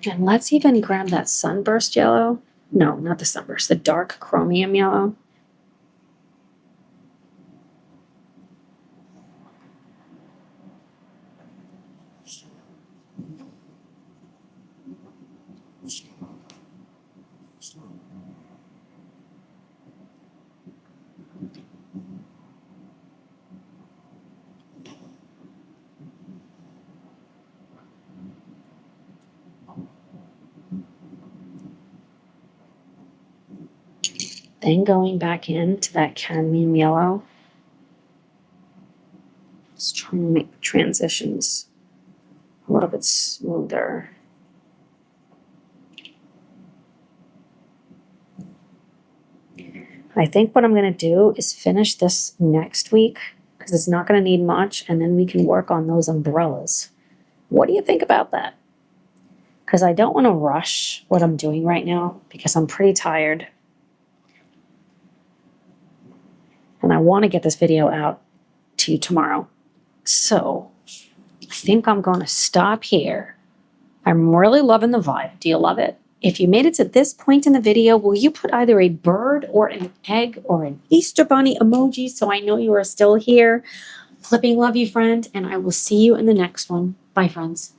And let's even grab that sunburst yellow. No, not the sunburst, the dark chromium yellow. Then going back into that cadmium yellow. Just trying to make the transitions a little bit smoother. I think what I'm going to do is finish this next week because it's not going to need much, and then we can work on those umbrellas. What do you think about that? Because I don't want to rush what I'm doing right now because I'm pretty tired. And I want to get this video out to you tomorrow. So I think I'm going to stop here. I'm really loving the vibe. Do you love it? If you made it to this point in the video, will you put either a bird or an egg or an Easter bunny emoji so I know you are still here? Flipping love you, friend, and I will see you in the next one. Bye, friends.